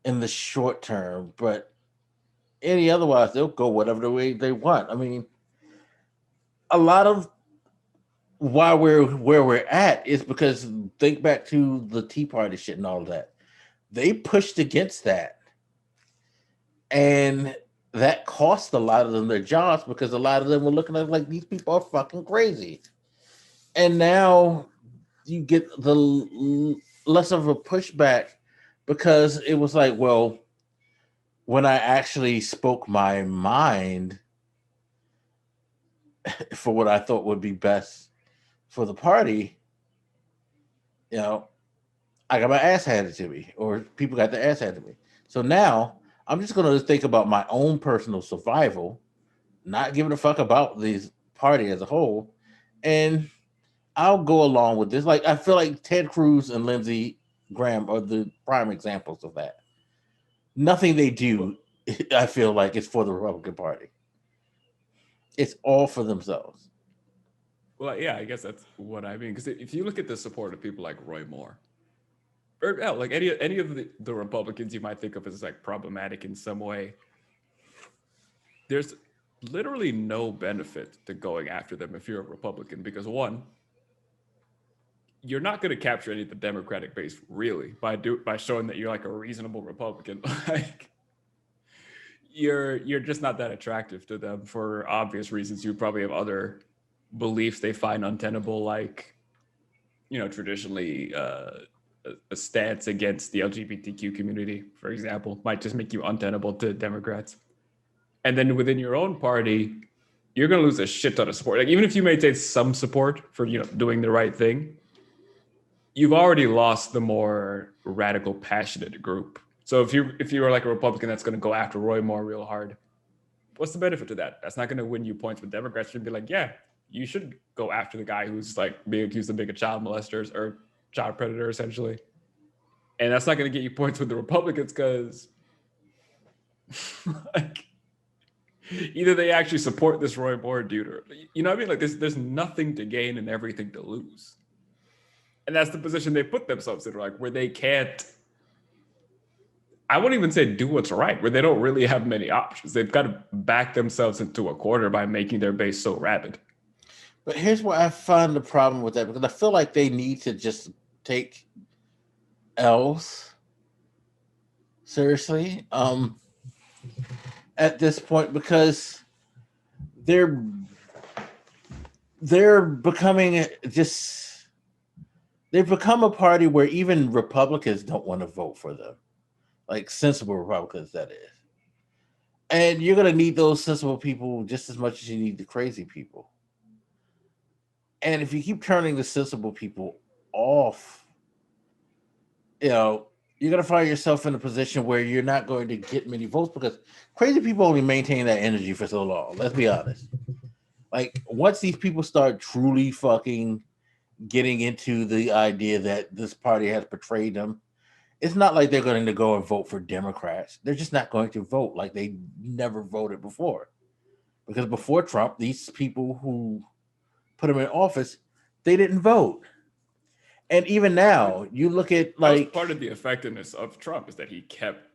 in the short term, but any otherwise they'll go whatever the way they want. I mean, a lot of why we're where we're at is because think back to the Tea Party shit and all of that. They pushed against that, and that cost a lot of them their jobs because a lot of them were looking at like, these people are fucking crazy. And now you get the less of a pushback because it was like, well, when I actually spoke my mind, for what I thought would be best for the party, you know, I got my ass handed to me, or people got their ass handed to me. So now I'm just going to think about my own personal survival, not giving a fuck about this party as a whole, and I'll go along with this. Like I feel like Ted Cruz and Lindsey Graham are the prime examples of that. Nothing they do, I feel like, is for the Republican Party. It's all for themselves. Well, yeah, I guess that's what I mean. Because if you look at the support of people like Roy Moore, or hell, like any of the Republicans you might think of as like problematic in some way, there's literally no benefit to going after them if you're a Republican. Because one, you're not going to capture any of the Democratic base really by showing that you're like a reasonable Republican. Like you're just not that attractive to them for obvious reasons. You probably have other beliefs they find untenable, like traditionally a stance against the LGBTQ community, for example, might just make you untenable to Democrats. And then within your own party, you're going to lose a shit ton of support. Like even if you maintain some support for doing the right thing, you've already lost the more radical, passionate group. So if you're like a Republican that's going to go after Roy Moore real hard, what's the benefit to that? That's not going to win you points with Democrats. Should be like, yeah, you should go after the guy who's like being accused of being a child molester or child predator, essentially. And that's not going to get you points with the Republicans because like, either they actually support this Roy Moore dude or, what I mean? Like there's nothing to gain and everything to lose. And that's the position they put themselves in, like where they can't, I wouldn't even say do what's right, where they don't really have many options. They've got to back themselves into a corner by making their base so rabid. But here's where I find the problem with that, because I feel like they need to just take L's seriously at this point, because they're becoming they've become a party where even Republicans don't want to vote for them. Like sensible Republicans, that is. And you're going to need those sensible people just as much as you need the crazy people. And if you keep turning the sensible people off, you're going to find yourself in a position where you're not going to get many votes, because crazy people only maintain that energy for so long. Let's be honest. Like once these people start truly fucking getting into the idea that this party has betrayed them, it's not like they're going to go and vote for Democrats. They're just not going to vote like they never voted before. Because before Trump, these people who put him in office, they didn't vote. And even now, you look at like part of the effectiveness of Trump is that he kept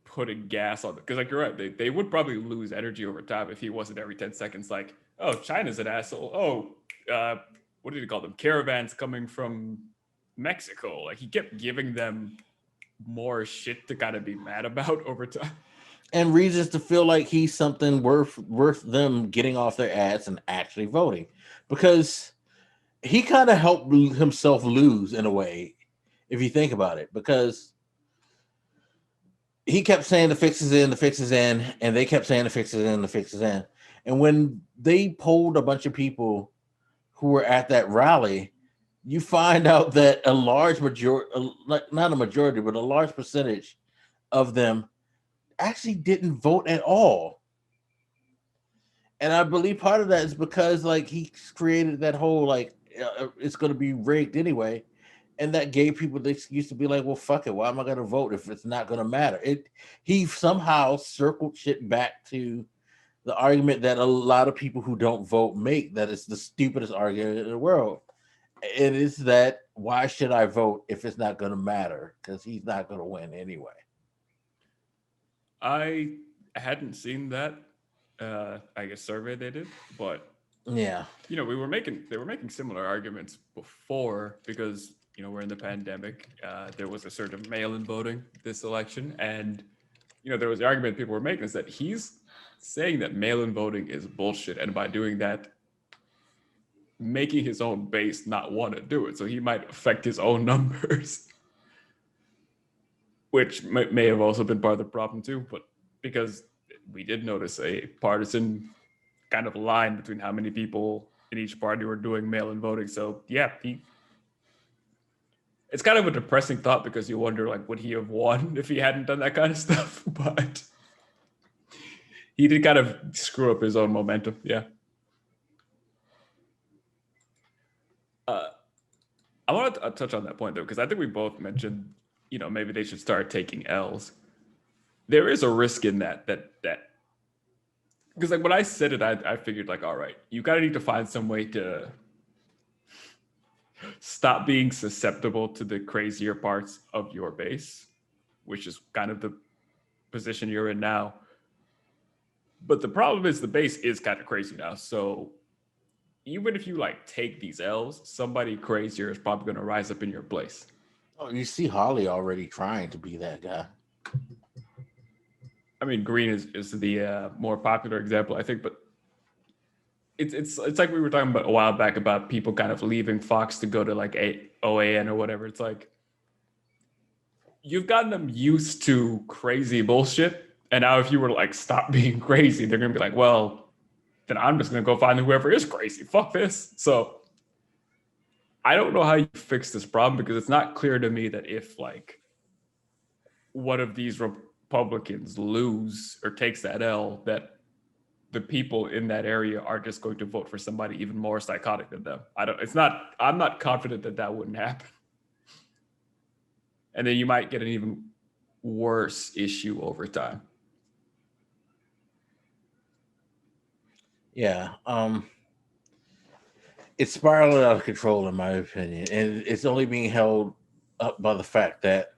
putting gas on it. Because like you're right, they would probably lose energy over time if he wasn't every 10 seconds like, oh, China's an asshole. Oh, what did he call them? Caravans coming from Mexico. Like he kept giving them more shit to kind of be mad about over time. And reasons to feel like he's something worth them getting off their ass and actually voting. Because he kind of helped himself lose in a way, if you think about it, because he kept saying the fix is in, and they kept saying the fix is in. And when they polled a bunch of people who were at that rally, you find out that a large majority, not a majority, but a large percentage of them actually didn't vote at all. And I believe part of that is because like he created that whole like it's going to be rigged anyway, and that gave people the excuse to be like, well, fuck it, why am I going to vote if it's not going to matter? He somehow circled shit back to the argument that a lot of people who don't vote make, that it's the stupidest argument in the world. It is that why should I vote if it's not going to matter? Because he's not going to win anyway. I hadn't seen that, I guess, survey they did, but yeah, they were making similar arguments before, because we're in the pandemic. There was a sort of mail-in voting this election, and there was the argument people were making is that he's saying that mail-in voting is bullshit, and by doing that, making his own base not want to do it. So he might affect his own numbers, which may have also been part of the problem too. But because we did notice a partisan kind of line between how many people in each party were doing mail-in voting. So yeah, it's kind of a depressing thought because you wonder, like, would he have won if he hadn't done that kind of stuff? But he did kind of screw up his own momentum. Yeah. I want to touch on that point though, because I think we both mentioned, maybe they should start taking L's. There is a risk in that because like when I said it, I figured like, all right, you kind of need to find some way to stop being susceptible to the crazier parts of your base, which is kind of the position you're in now. But the problem is the base is kind of crazy now. So even if you like take these L's, somebody crazier is probably going to rise up in your place. Oh, you see Holly already trying to be that guy. I mean, Green is the more popular example, I think, but it's like we were talking about a while back about people kind of leaving Fox to go to like OAN or whatever. It's like you've gotten them used to crazy bullshit, and now if you were to like stop being crazy, they're gonna be like, well, then I'm just gonna go find whoever is crazy. Fuck this. So I don't know how you fix this problem because it's not clear to me that if like one of these Republicans lose or takes that L, that the people in that area are just going to vote for somebody even more psychotic than them. I'm not confident that wouldn't happen. And then you might get an even worse issue over time. Yeah. It's spiraling out of control in my opinion. And it's only being held up by the fact that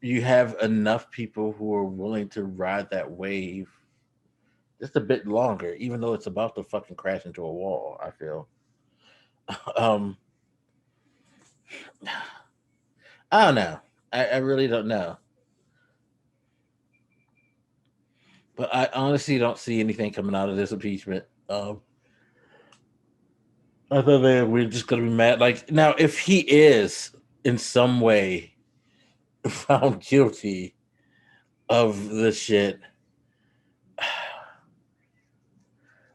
you have enough people who are willing to ride that wave just a bit longer, even though it's about to fucking crash into a wall, I feel. I don't know. I really don't know. But I honestly don't see anything coming out of this impeachment. I thought we're just going to be mad. Like, now, if he is in some way found guilty of the shit,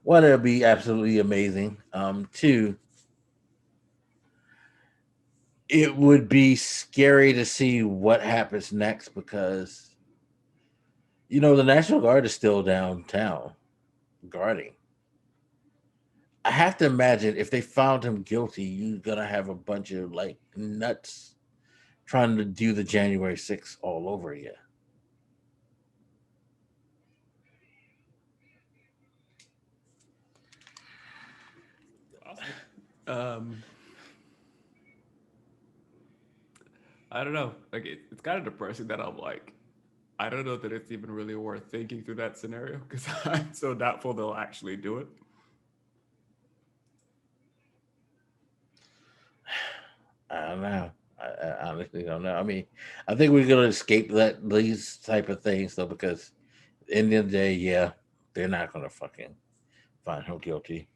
one, it'll be absolutely amazing. Two, it would be scary to see what happens next because, the National Guard is still downtown guarding. I have to imagine if they found him guilty, you're going to have a bunch of like nuts trying to do the January 6th all over again. I don't know. Like it's kind of depressing that I'm like, I don't know that it's even really worth thinking through that scenario because I'm so doubtful they'll actually do it. I don't know. I honestly don't know. I mean, I think we're gonna escape these type of things though, because at the end of the day, yeah, they're not gonna fucking find him guilty.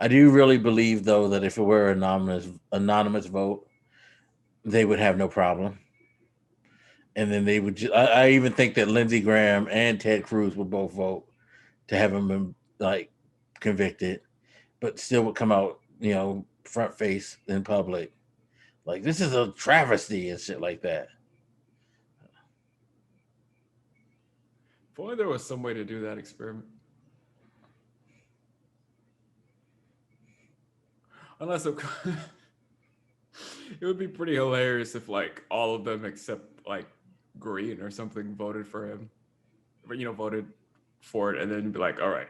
I do really believe though that if it were anonymous vote, they would have no problem. And then they would. I even think that Lindsey Graham and Ted Cruz would both vote to have him like convicted, but still would come out, front face in public, like this is a travesty and shit like that. If only there was some way to do that experiment. Unless it would be pretty hilarious if like all of them except like Green or something voted for him, but voted for it, and then be like, all right,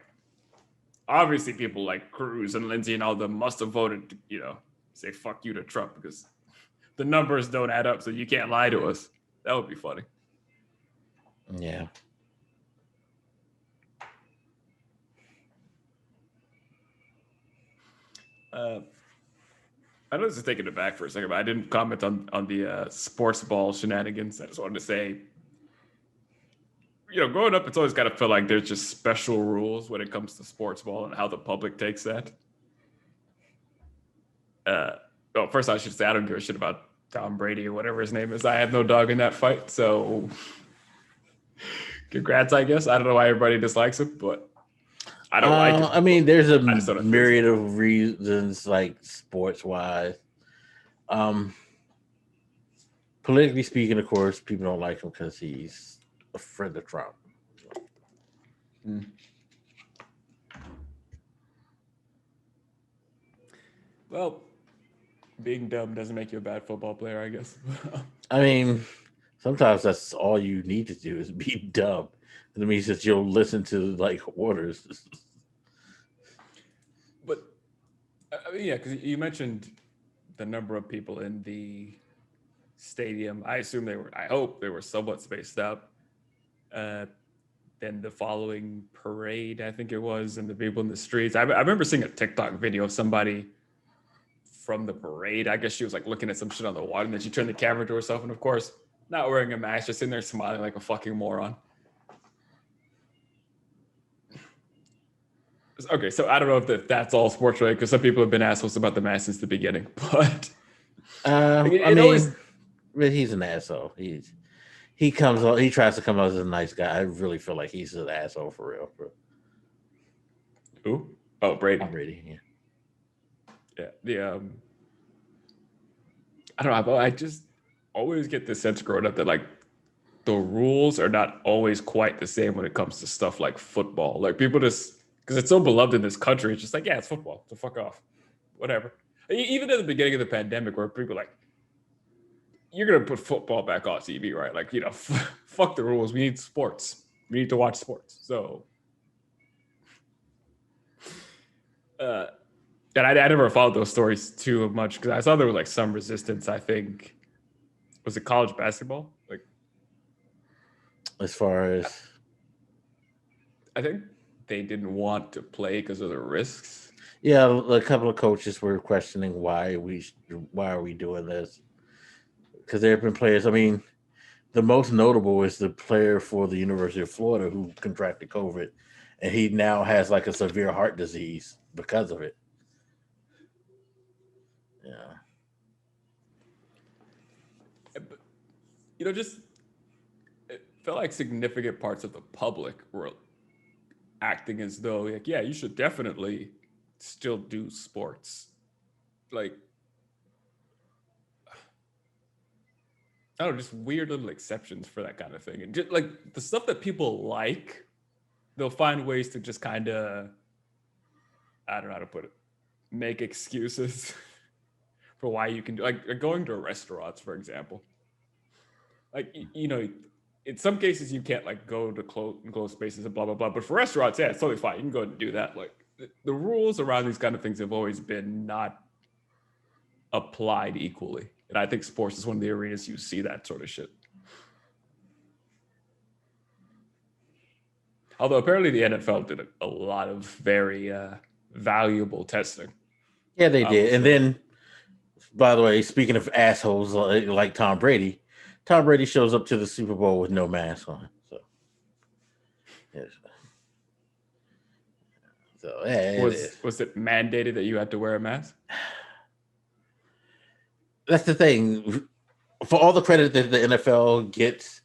obviously people like Cruz and Lindsey and all of them must have voted to, say fuck you to Trump because the numbers don't add up, so you can't lie to us. That would be funny. Yeah. I know this is taking it back for a second, but I didn't comment on the sports ball shenanigans. I just wanted to say, growing up, it's always got to feel like there's just special rules when it comes to sports ball and how the public takes that. Well, first I should say I don't give a shit about Tom Brady or whatever his name is. I have no dog in that fight, so congrats, I guess. I don't know why everybody dislikes him, but I don't like it. I mean, there's a I just don't feel myriad of reasons, like sports wise. Um, Politically speaking, of course, people don't like him because he's a friend of Trump. Well, being dumb doesn't make you a bad football player, I guess. I mean, sometimes that's all you need to do is be dumb. It means that you'll listen to like orders. But I mean, yeah, because you mentioned the number of people in the stadium. I assume they were. I hope they were somewhat spaced out. Then the following parade, I think it was, and the people in the streets. I remember seeing a TikTok video of somebody from the parade. I guess she was like looking at some shit on the wall, and then she turned the camera to herself, and of course, not wearing a mask, just sitting there smiling like a fucking moron. Okay, so I don't know if that's all sports related, because some people have been assholes about the mask since the beginning, but But he's an asshole. He comes on. He tries to come out as a nice guy. I really feel like he's an asshole for real. Bro. Who? Oh, Brady. Brady. Yeah. Yeah. I don't know. I just always get this sense growing up that like the rules are not always quite the same when it comes to stuff like football. Like people just because it's so beloved in this country, it's just like, yeah, it's football. So fuck off. Whatever. Even at the beginning of the pandemic, where people were like, you're gonna put football back on TV, right? Like, fuck the rules. We need sports. We need to watch sports. So, and I never followed those stories too much because I saw there was like some resistance. I think was it college basketball? Like, as far as I think they didn't want to play because of the risks. Yeah, a couple of coaches were questioning why are we doing this? Because there have been players. I mean, the most notable is the player for the University of Florida who contracted COVID, and he now has like a severe heart disease because of it. Yeah. But, just it felt like significant parts of the public were acting as though, like, yeah, you should definitely still do sports. Like, I don't know, just weird little exceptions for that kind of thing. And just like the stuff that people like, they'll find ways to just kind of, I don't know how to put it, make excuses for why you can do, like going to restaurants, for example. Like, in some cases you can't like go to closed spaces and blah, blah, blah. But for restaurants, yeah, it's totally fine. You can go and do that. Like the rules around these kind of things have always been not applied equally. And I think sports is one of the arenas you see that sort of shit. Although apparently the NFL did a lot of very valuable testing. Yeah, they did. And then, by the way, speaking of assholes like Tom Brady shows up to the Super Bowl with no mask on. So, yes. So yeah, was it mandated that you had to wear a mask? That's the thing. For all the credit that the NFL gets,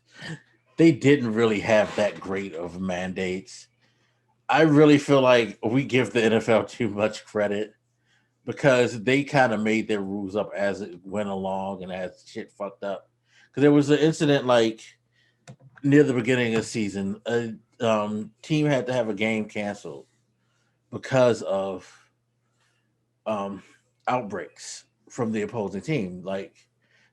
they didn't really have that great of mandates. I really feel like we give the NFL too much credit because they kind of made their rules up as it went along and as shit fucked up. Because there was an incident like near the beginning of the season, a team had to have a game canceled because of outbreaks from the opposing team. Like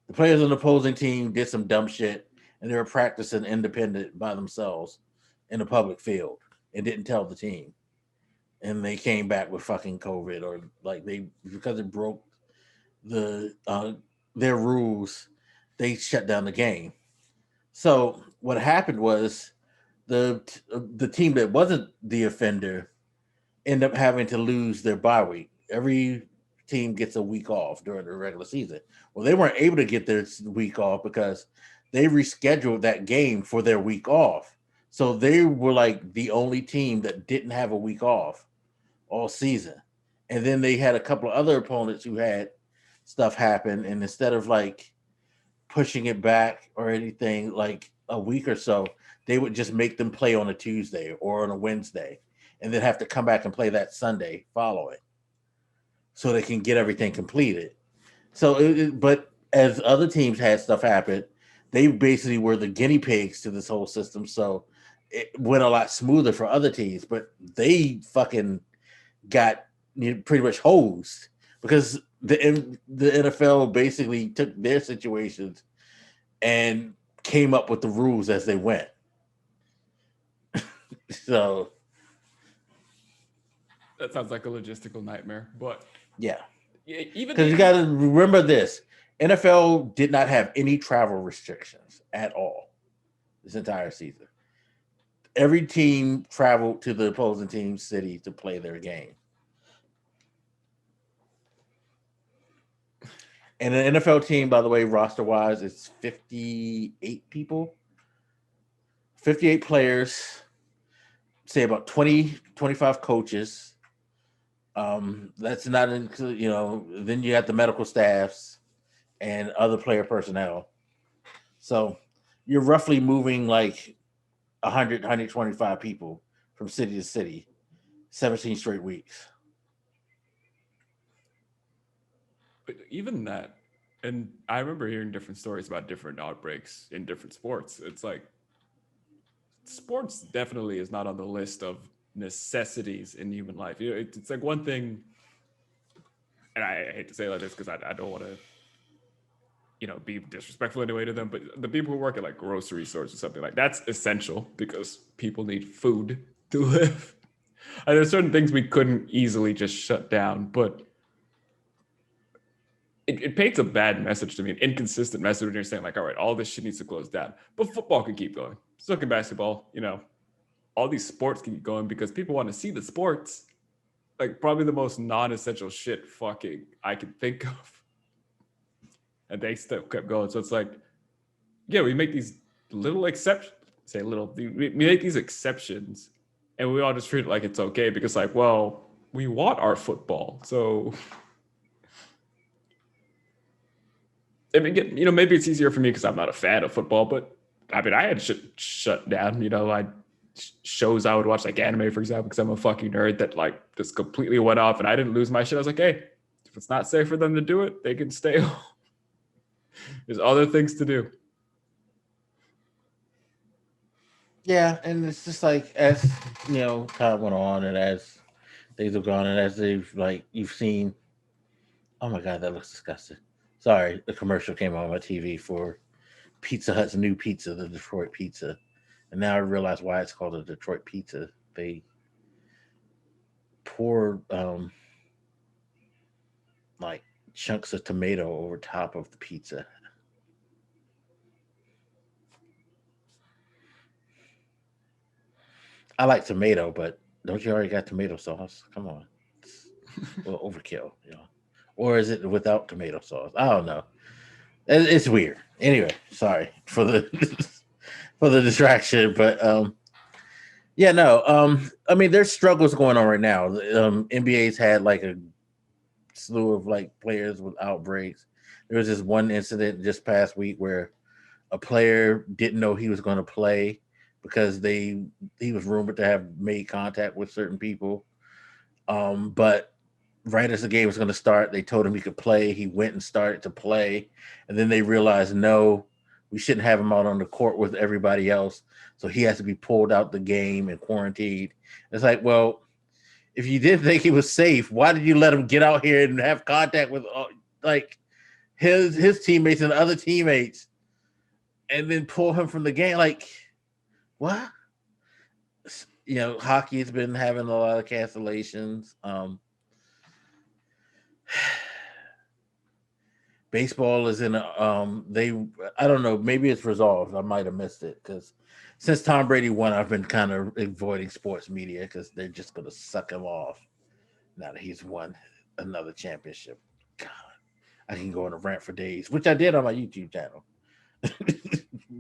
the players on the opposing team did some dumb shit and they were practicing independent by themselves in a public field and didn't tell the team. And they came back with fucking COVID, or like because it broke their rules, they shut down the game. So what happened was the team that wasn't the offender ended up having to lose their bye week. Every team gets a week off during the regular season. Well, they weren't able to get their week off because they rescheduled that game for their week off. So they were like the only team that didn't have a week off all season. And then they had a couple of other opponents who had stuff happen. And instead of like pushing it back or anything like a week or so, they would just make them play on a Tuesday or on a Wednesday. and then have to come back and play that Sunday following, so they can get everything completed. So, but as other teams had stuff happen, they basically were the guinea pigs to this whole system. So it went a lot smoother for other teams, but they fucking got pretty much hosed because the NFL basically took their situations and came up with the rules as they went. So that sounds like a logistical nightmare. But yeah, even because you got to remember this: NFL did not have any travel restrictions at all this entire season. Every team traveled to the opposing team's city to play their game. And an NFL team, by the way, roster-wise, it's 58 people. 58 players, say about 20, 25 coaches. That's not include, then you got the medical staffs and other player personnel. So you're roughly moving like 100, 125 people from city to city, 17 straight weeks. But even that, and I remember hearing different stories about different outbreaks in different sports. It's like sports definitely is not on the list of necessities in human life. It's like one thing, and I hate to say it like this because I don't want to, be disrespectful anyway to them, but the people who work at like grocery stores or something like that's essential because people need food to live. And there's certain things we couldn't easily just shut down, but it paints a bad message to me, an inconsistent message when you're saying like, all right, all this shit needs to close down, but football can keep going. So can basketball, all these sports can keep going because people want to see the sports. Like probably the most non-essential shit fucking I can think of. And they still kept going. So it's like, yeah, we make these little exceptions, we make these exceptions and we all just treat it like it's okay because like, well, we want our football. So I mean, maybe it's easier for me because I'm not a fan of football, but I mean, I had shut down, shows I would watch like anime, for example, because I'm a fucking nerd that like just completely went off and I didn't lose my shit. I was like, hey, if it's not safe for them to do it, they can stay home. There's other things to do. Yeah, and it's just like as time went on and as things have gone and as they've like you've seen, oh my god, that looks disgusting. Sorry, the commercial came on my TV for Pizza Hut's new pizza, the Detroit pizza. And now I realize why it's called a Detroit pizza. They pour like chunks of tomato over top of the pizza. I like tomato, but don't you already got tomato sauce? Come on. It's a little overkill, Or is it without tomato sauce? I don't know. It's weird. Anyway, sorry for the for the distraction, but yeah, no. I mean, there's struggles going on right now. NBA's had like a slew of like players with outbreaks. There was this one incident just past week where a player didn't know he was going to play because he was rumored to have made contact with certain people. But right as the game was going to start, they told him he could play. He went and started to play. And then they realized, no, we shouldn't have him out on the court with everybody else. So he has to be pulled out the game and quarantined. It's like, well, if you didn't think he was safe, why did you let him get out here and have contact with like his teammates and other teammates and then pull him from the game? Like, what? Hockey has been having a lot of cancellations. Baseball is in I don't know, maybe it's resolved. I might have missed it because since Tom Brady won, I've been kind of avoiding sports media because they're just going to suck him off now that he's won another championship. God, I can go on a rant for days, which I did on my YouTube channel,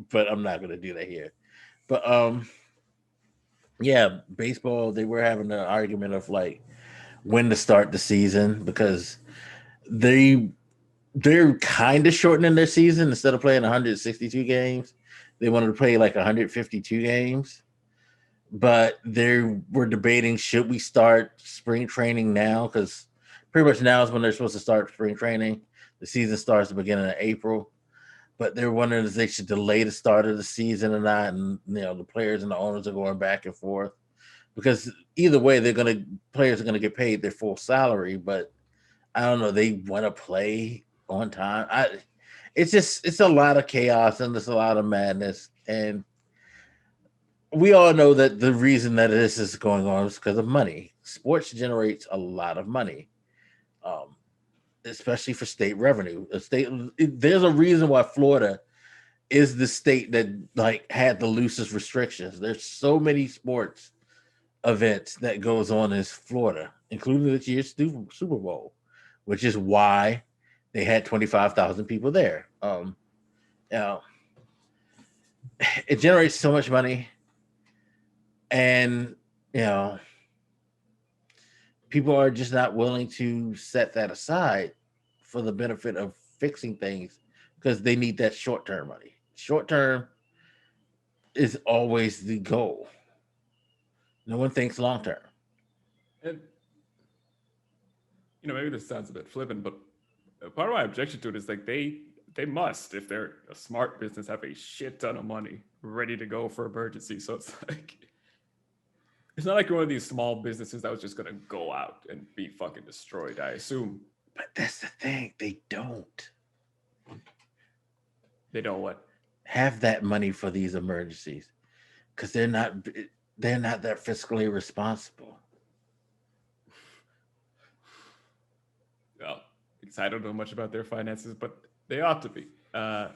but I'm not going to do that here. But yeah, baseball, they were having an argument of like when to start the season because they're kind of shortening their season. Instead of playing 162 games, they wanted to play like 152 games, but they were debating, should we start spring training now? Because pretty much now is when they're supposed to start spring training. The season starts the beginning of April, but they're wondering if they should delay the start of the season or not. And the players and the owners are going back and forth because either way, players are gonna get paid their full salary. But I don't know, they want to play on time. It's a lot of chaos and there's a lot of madness, and we all know that the reason that this is going on is because of money. Sports generates a lot of money, um, especially for state revenue. There's a reason why Florida is the state that like had the loosest restrictions. There's so many sports events that goes on in Florida, including this year's Super Bowl, which is why they had 25,000 people there. You know, it generates so much money, and you know, people are just not willing to set that aside for the benefit of fixing things because they need that short term money. Short term is always the goal. No one thinks long term. And maybe this sounds a bit flippant, but part of my objection to it is like they must, if they're a smart business, have a shit ton of money ready to go for emergency. So it's like it's not like one of these small businesses that was just gonna go out and be fucking destroyed, I assume. But that's the thing, they don't They don't what? have that money for these emergencies because they're not that fiscally responsible. Well, because I don't know much about their finances, but they ought to be. And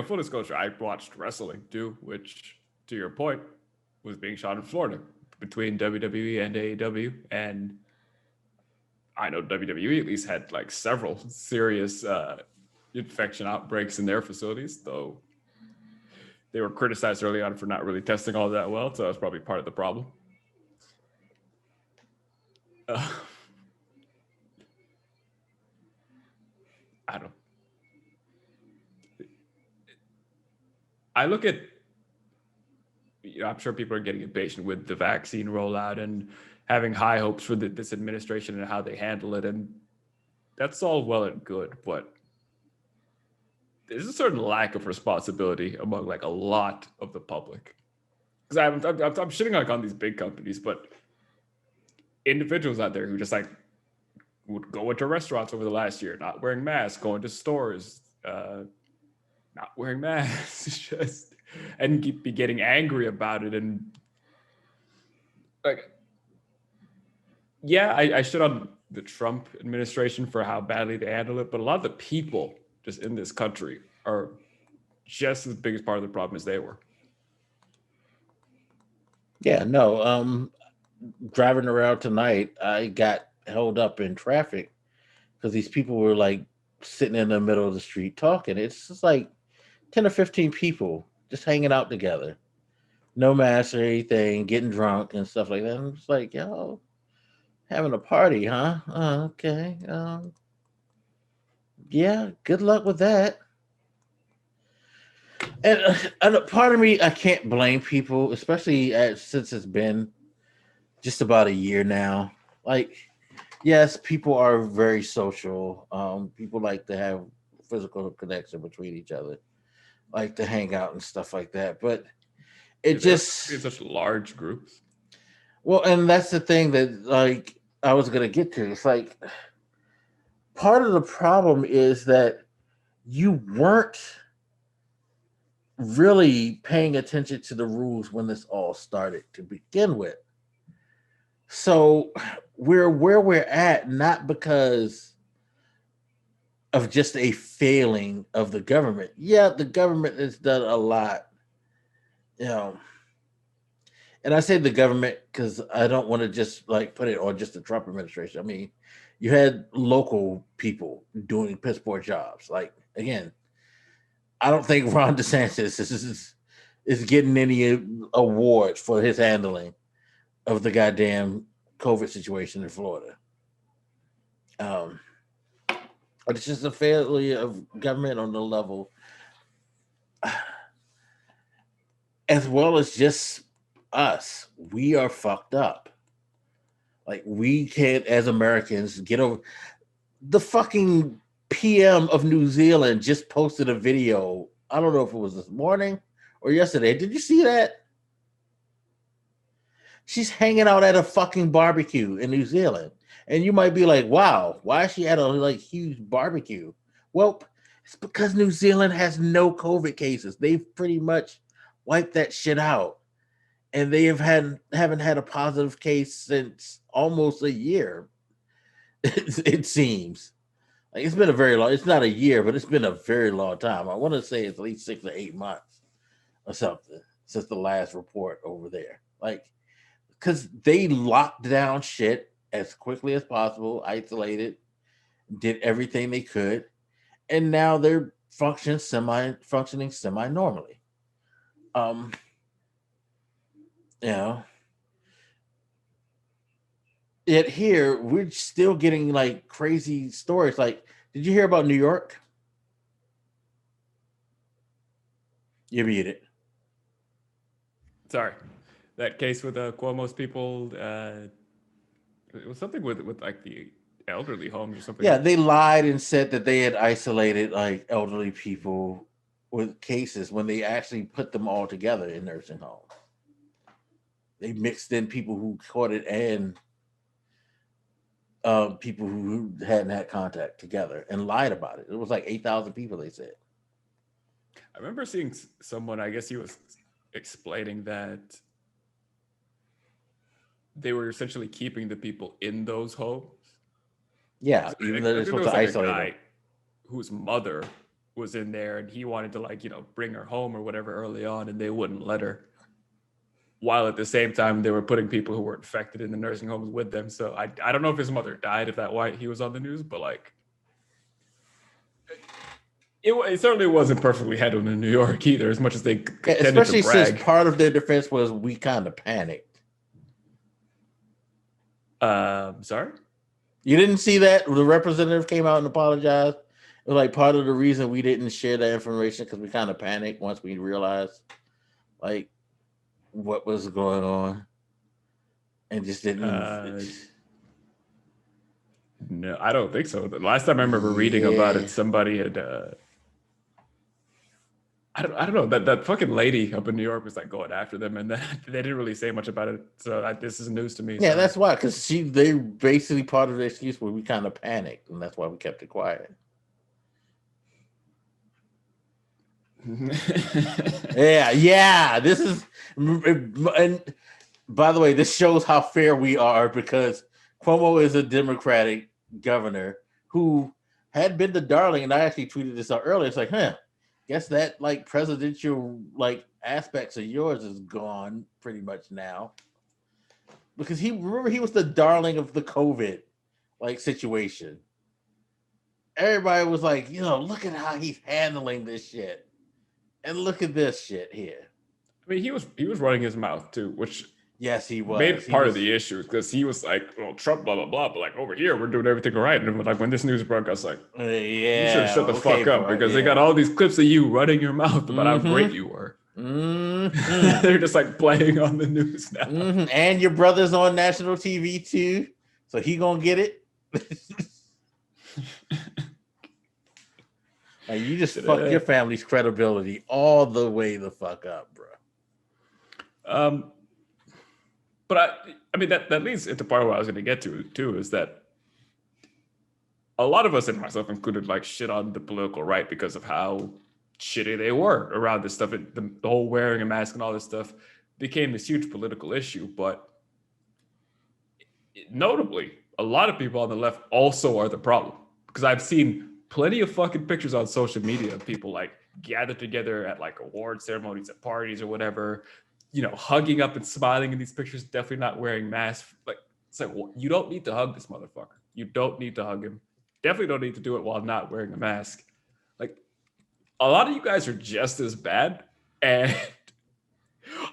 full disclosure, I watched wrestling too, which, to your point, was being shot in Florida between WWE and AEW, and I know WWE at least had like several serious infection outbreaks in their facilities, though they were criticized early on for not really testing all that well, so that's probably part of the problem. I don't. I look at. I'm sure people are getting impatient with the vaccine rollout and having high hopes for this administration and how they handle it, and that's all well and good, but there's a certain lack of responsibility among like a lot of the public. Because I'm shitting like on these big companies, but individuals out there who just like would go into restaurants over the last year, not wearing masks, going to stores, not wearing masks, just and be getting angry about it. And like, yeah, I shit on the Trump administration for how badly they handle it, but a lot of the people just in this country are just as big as part of the problem as they were. Yeah, no. Driving around tonight, I got held up in traffic because these people were like sitting in the middle of the street talking. It's just like 10 or 15 people just hanging out together, no mask or anything, getting drunk and stuff like that. I'm just like, yo, having a party, huh? Okay. Yeah, good luck with that. And a part of me, I can't blame people, especially since it's been just about a year now. Like, yes, people are very social. People like to have physical connection between each other, like to hang out and stuff like that. But it just in such large groups. well, and that's the thing that like I was gonna get to. It's like part of the problem is that you weren't really paying attention to the rules when this all started to begin with. So we're where we're at, not because of just a failing of the government. Yeah, the government has done a lot, you know. And I say the government because I don't want to just like put it on just the Trump administration. I mean, you had local people doing piss poor jobs. Like again, I don't think Ron DeSantis is getting any awards for his handling of the goddamn COVID situation in Florida. But it's just a failure of government on the level, as well as just us, we are fucked up. Like, we can't, as Americans, get over the fucking PM of New Zealand just posted a video. I don't know if it was this morning or yesterday. Did you see that? She's hanging out at a fucking barbecue in New Zealand. And you might be like, wow, why is she at a like huge barbecue? Well, it's because New Zealand has no COVID cases. They've pretty much wiped that shit out. And they haven't had a positive case since almost a year. It seems. Like, it's been a very long, it's not a year, but it's been a very long time. I want to say it's at least 6 to 8 months or something since the last report over there. Like, because they locked down shit as quickly as possible, isolated, did everything they could, and now they're functioning semi normally. You know, yet here we're still getting like crazy stories. Like, did you hear about New York? You muted. Sorry. That case with Cuomo's people, it was something with like the elderly homes or something. Yeah, they lied and said that they had isolated like elderly people with cases when they actually put them all together in nursing homes. They mixed in people who caught it and people who hadn't had contact together and lied about it. It was like 8,000 people, they said. I remember seeing someone, I guess he was explaining that they were essentially keeping the people in those homes. Yeah, So even though they're supposed to isolate them. Guy whose mother was in there and he wanted to like, bring her home or whatever early on, and they wouldn't let her. While at the same time, they were putting people who were infected in the nursing homes with them. So I don't know if his mother died, if that why he was on the news, but like, it certainly wasn't perfectly handled in New York either, as much as they tended especially to brag. since part of their defense was we kind of panicked. Sorry? You didn't see that? The representative came out and apologized. It was like part of the reason we didn't share that information because we kind of panicked once we realized like what was going on and just didn't. No, I don't think so. The last time I remember reading about it, somebody had I don't know, that fucking lady up in New York was like going after them, and they didn't really say much about it. So this is news to me. Yeah, that's why, because they basically part of the excuse where we kind of panicked, and that's why we kept it quiet. yeah. This is, and by the way, this shows how fair we are because Cuomo is a Democratic governor who had been the darling, and I actually tweeted this out earlier. It's like, guess that like presidential like aspects of yours is gone pretty much now, because he was the darling of the COVID like situation. Everybody was like, look at how he's handling this shit, and look at this shit here. I mean, he was running his mouth too, which yes, he was made part of the issue because he was like, well, Trump, blah blah blah, but like over here we're doing everything right. And like when this news broke, I was like, you should shut the fuck up, because they got all these clips of you running your mouth about how great you were. They're just like playing on the news now. And your brother's on national TV too, so he gonna get it. Like, you just fuck your family's credibility all the way the fuck up, bro. But I mean that leads into part of what I was going to get to too, is that a lot of us, and myself included, like shit on the political right because of how shitty they were around this stuff. The whole wearing a mask and all this stuff became this huge political issue. But notably, a lot of people on the left also are the problem, because I've seen plenty of fucking pictures on social media of people like gathered together at like award ceremonies, at parties or whatever, hugging up and smiling in these pictures, definitely not wearing masks. Like, it's like, well, you don't need to hug this motherfucker. You don't need to hug him. Definitely don't need to do it while not wearing a mask. Like, a lot of you guys are just as bad, and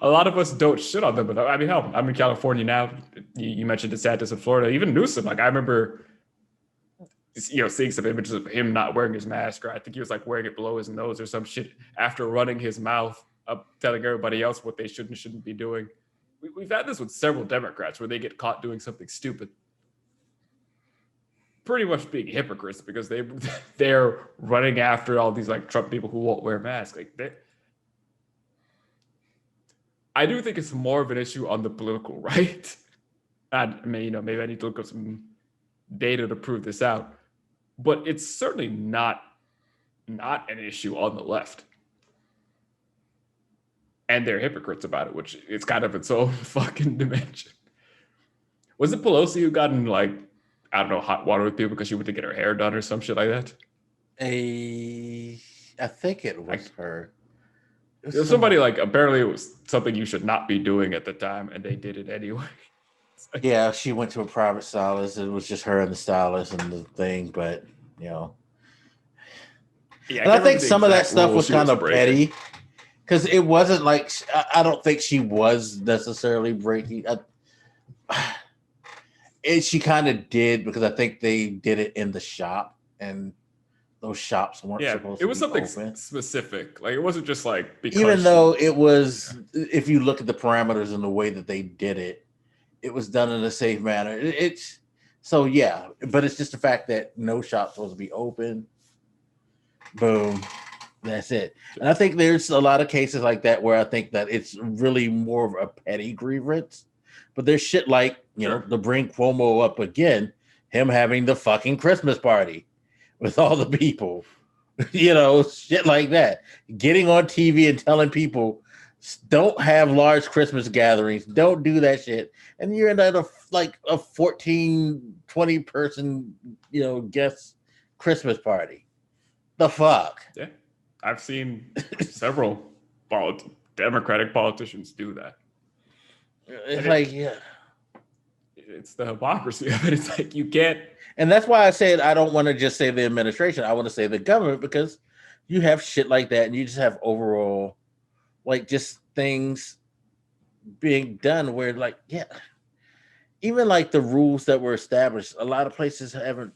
a lot of us don't shit on them. But I mean, hell, I'm in California now. You mentioned DeSantis in Florida, even Newsom. Like, I remember, seeing some images of him not wearing his mask, or I think he was like wearing it below his nose or some shit after running his mouth up, telling everybody else what they should and shouldn't be doing. we've had this with several Democrats where they get caught doing something stupid, pretty much being hypocrites because they're running after all these like Trump people who won't wear masks. I do think it's more of an issue on the political right. I mean, maybe I need to look up some data to prove this out, but it's certainly not an issue on the left. And they're hypocrites about it, which is kind of its own fucking dimension. Was it Pelosi who got in like, I don't know, hot water with people because she went to get her hair done or some shit like that? I think it was her. It was somebody like, apparently it was something you should not be doing at the time, and they did it anyway. Yeah, she went to a private stylist. It was just her and the stylist and the thing, but Yeah, and I think some of that stuff was kind of petty because it wasn't like I don't think she was necessarily breaking. She kind of did because I think they did it in the shop, and those shops weren't supposed to be. It was something specific. Like it wasn't just like because even though it was, if you look at the parameters and the way that they did it, it was done in a safe manner. It's so yeah, but it's just the fact that no shop's supposed to be open. Boom. That's it. And I think there's a lot of cases like that where I think that it's really more of a petty grievance. But there's shit like, to bring Cuomo up again, him having the fucking Christmas party with all the people, shit like that. Getting on TV and telling people, don't have large Christmas gatherings. Don't do that shit. And you're in a 14, 20 person, guest Christmas party. The fuck? Yeah. I've seen several Democratic politicians do that. It's it's the hypocrisy of it. It's like you can't. And that's why I said I don't want to just say the administration. I want to say the government because you have shit like that and you just have overall, just things being done where, even the rules that were established, a lot of places haven't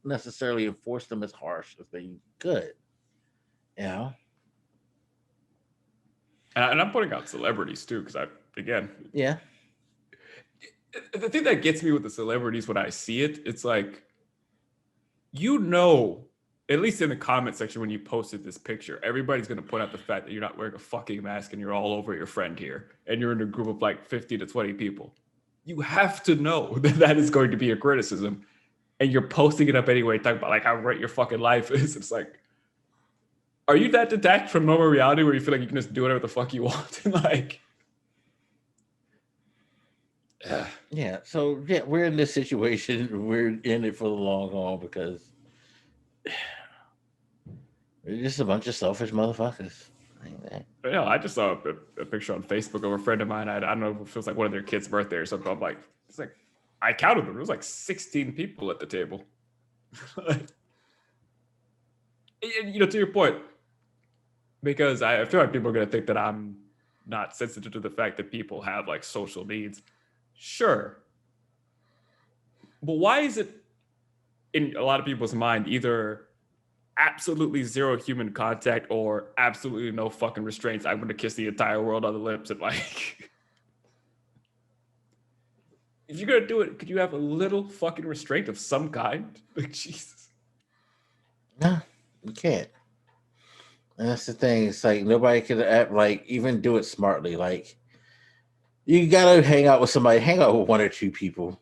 necessarily enforced them as harsh as they could. And I'm putting out celebrities too, because yeah. The thing that gets me with the celebrities when I see it, it's like, at least in the comment section when you posted this picture, everybody's going to point out the fact that you're not wearing a fucking mask and you're all over your friend here, and you're in a group of 50 to 20 people. You have to know that is going to be a criticism, and you're posting it up anyway, talking about how great your fucking life is. It's like, are you that detached from normal reality where you feel like you can just do whatever the fuck you want? Yeah. So we're in this situation. We're in it for the long haul because we're just a bunch of selfish motherfuckers. Yeah, I just saw a picture on Facebook of a friend of mine. I don't know if it was one of their kids' birthday or something. I'm like, I counted them. There was 16 people at the table. And, to your point, because I feel like people are going to think that I'm not sensitive to the fact that people have social needs. Sure. But why is it in a lot of people's mind either absolutely zero human contact or absolutely no fucking restraints? I'm going to kiss the entire world on the lips and if you're going to do it, could you have a little fucking restraint of some kind? Jesus. No, you can't. And that's the thing. It's nobody could even do it smartly. You gotta hang out with somebody, hang out with one or two people,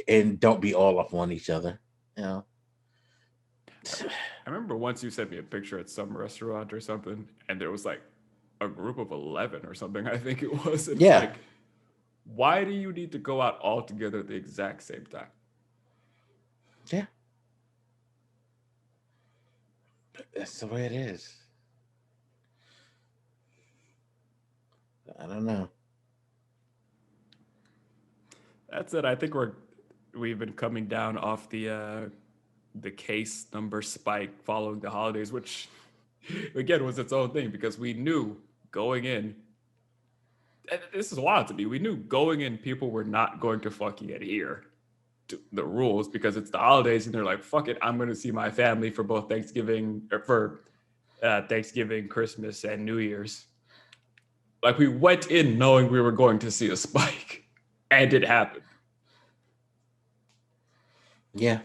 and don't be all up on each other. I remember once you sent me a picture at some restaurant or something, and there was a group of 11 or something, I think it was. And yeah. Why do you need to go out all together at the exact same time? Yeah. That's the way it is. I don't know. That's it. I think we've been coming down off the case number spike following the holidays, which again was its own thing because we knew going in, and this is wild to me, we knew going in people were not going to fucking adhere to the rules because it's the holidays and they're like, fuck it, I'm going to see my family for both Thanksgiving, Christmas, and New Year's. Like, we went in knowing we were going to see a spike, and it happened. Yeah.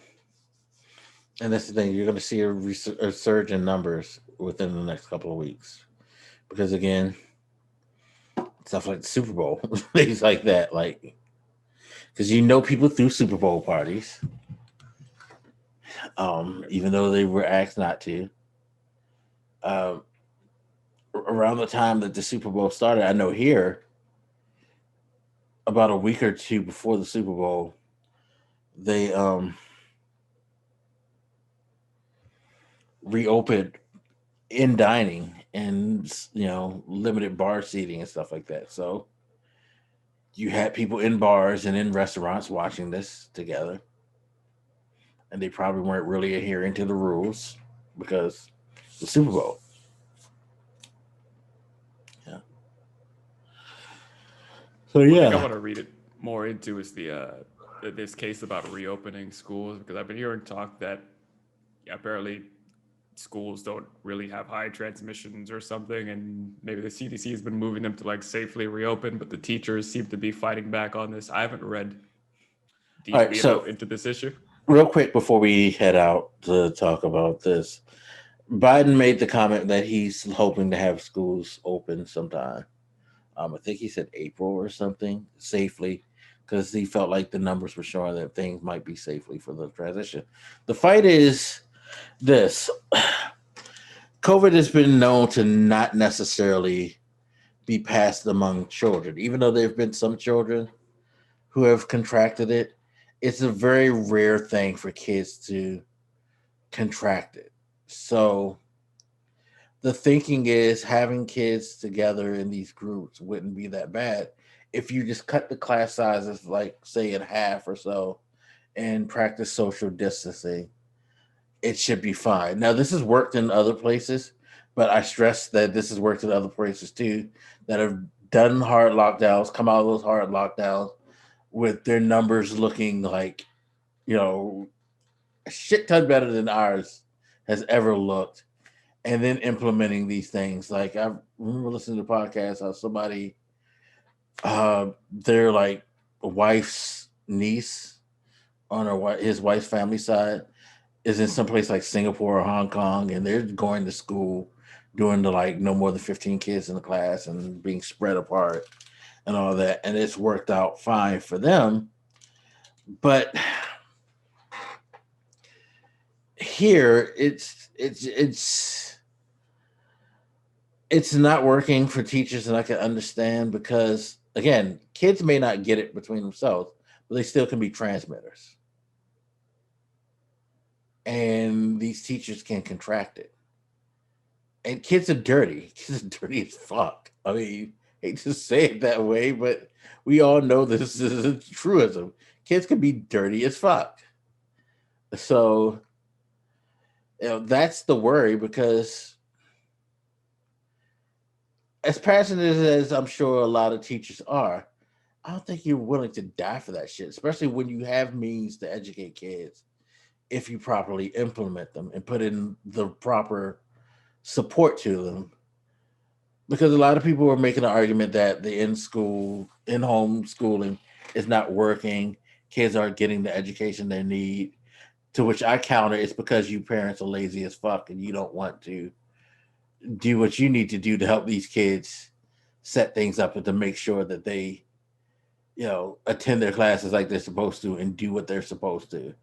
And that's the thing. You're going to see a surge in numbers within the next couple of weeks. Because, again, stuff like the Super Bowl, things like that. Like, because people threw Super Bowl parties, even though they were asked not to. Around the time that the Super Bowl started, I know here, about a week or two before the Super Bowl, they reopened in dining and limited bar seating and stuff like that. So you had people in bars and in restaurants watching this together, and they probably weren't really adhering to the rules because the Super Bowl. Yeah. So One thing I yeah. want to read it more into is this case about reopening schools, because I've been hearing talk that apparently schools don't really have high transmissions or something, and maybe the CDC has been moving them to like safely reopen, but the teachers seem to be fighting back on this. I haven't read All right. deeply So enough into this issue. real quick before we head out to talk about this, Biden made the comment that he's hoping to have schools open sometime. I think he said April or something safely, because he felt like the numbers were showing that things might be safely for the transition. The fight is this: COVID has been known to not necessarily be passed among children, even though there have been some children who have contracted it. It's a very rare thing for kids to contract it. So the thinking is having kids together in these groups wouldn't be that bad if you just cut the class sizes, like say in half or so, and practice social distancing. It should be fine. Now, this has worked in other places, but I stress that this has worked in other places too that have done hard lockdowns, come out of those hard lockdowns with their numbers looking like, a shit ton better than ours has ever looked, and then implementing these things. Like, I remember listening to podcasts how somebody, their like wife's niece on his wife's family side is in some place like Singapore or Hong Kong, and they're going to school doing the like no more than 15 kids in the class and being spread apart and all that, and it's worked out fine for them. But here it's not working for teachers, and I can understand, because again, kids may not get it between themselves, but they still can be transmitters, and these teachers can contract it. And kids are dirty. Kids are dirty as fuck. I mean, I hate to say it that way, but we all know this is a truism. Kids can be dirty as fuck. So, that's the worry, because as passionate as I'm sure a lot of teachers are, I don't think you're willing to die for that shit, especially when you have means to educate kids if you properly implement them and put in the proper support to them. Because a lot of people are making an argument that the in-home schooling is not working. Kids aren't getting the education they need. To which I counter, it's because you parents are lazy as fuck and you don't want to do what you need to do to help these kids set things up and to make sure that they, attend their classes like they're supposed to and do what they're supposed to.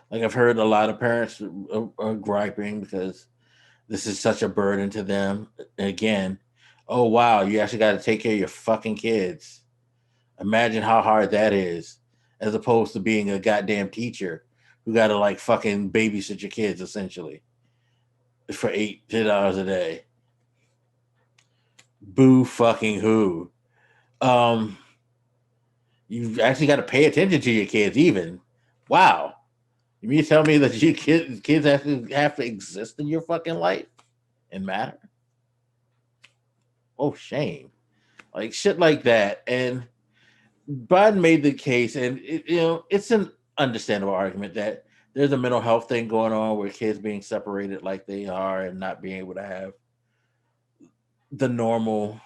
Like, I've heard a lot of parents are griping because this is such a burden to them. And again, oh wow, you actually got to take care of your fucking kids. Imagine how hard that is, as opposed to being a goddamn teacher who got to like fucking babysit your kids essentially for 8-10 hours a day. Boo fucking who. Um, you actually got to pay attention to your kids even. Wow. You mean to tell me that your kids actually have to exist in your fucking life and matter? Oh, shame. Like shit like that. And Biden made the case, and it's an understandable argument that there's a mental health thing going on where kids being separated like they are and not being able to have the normal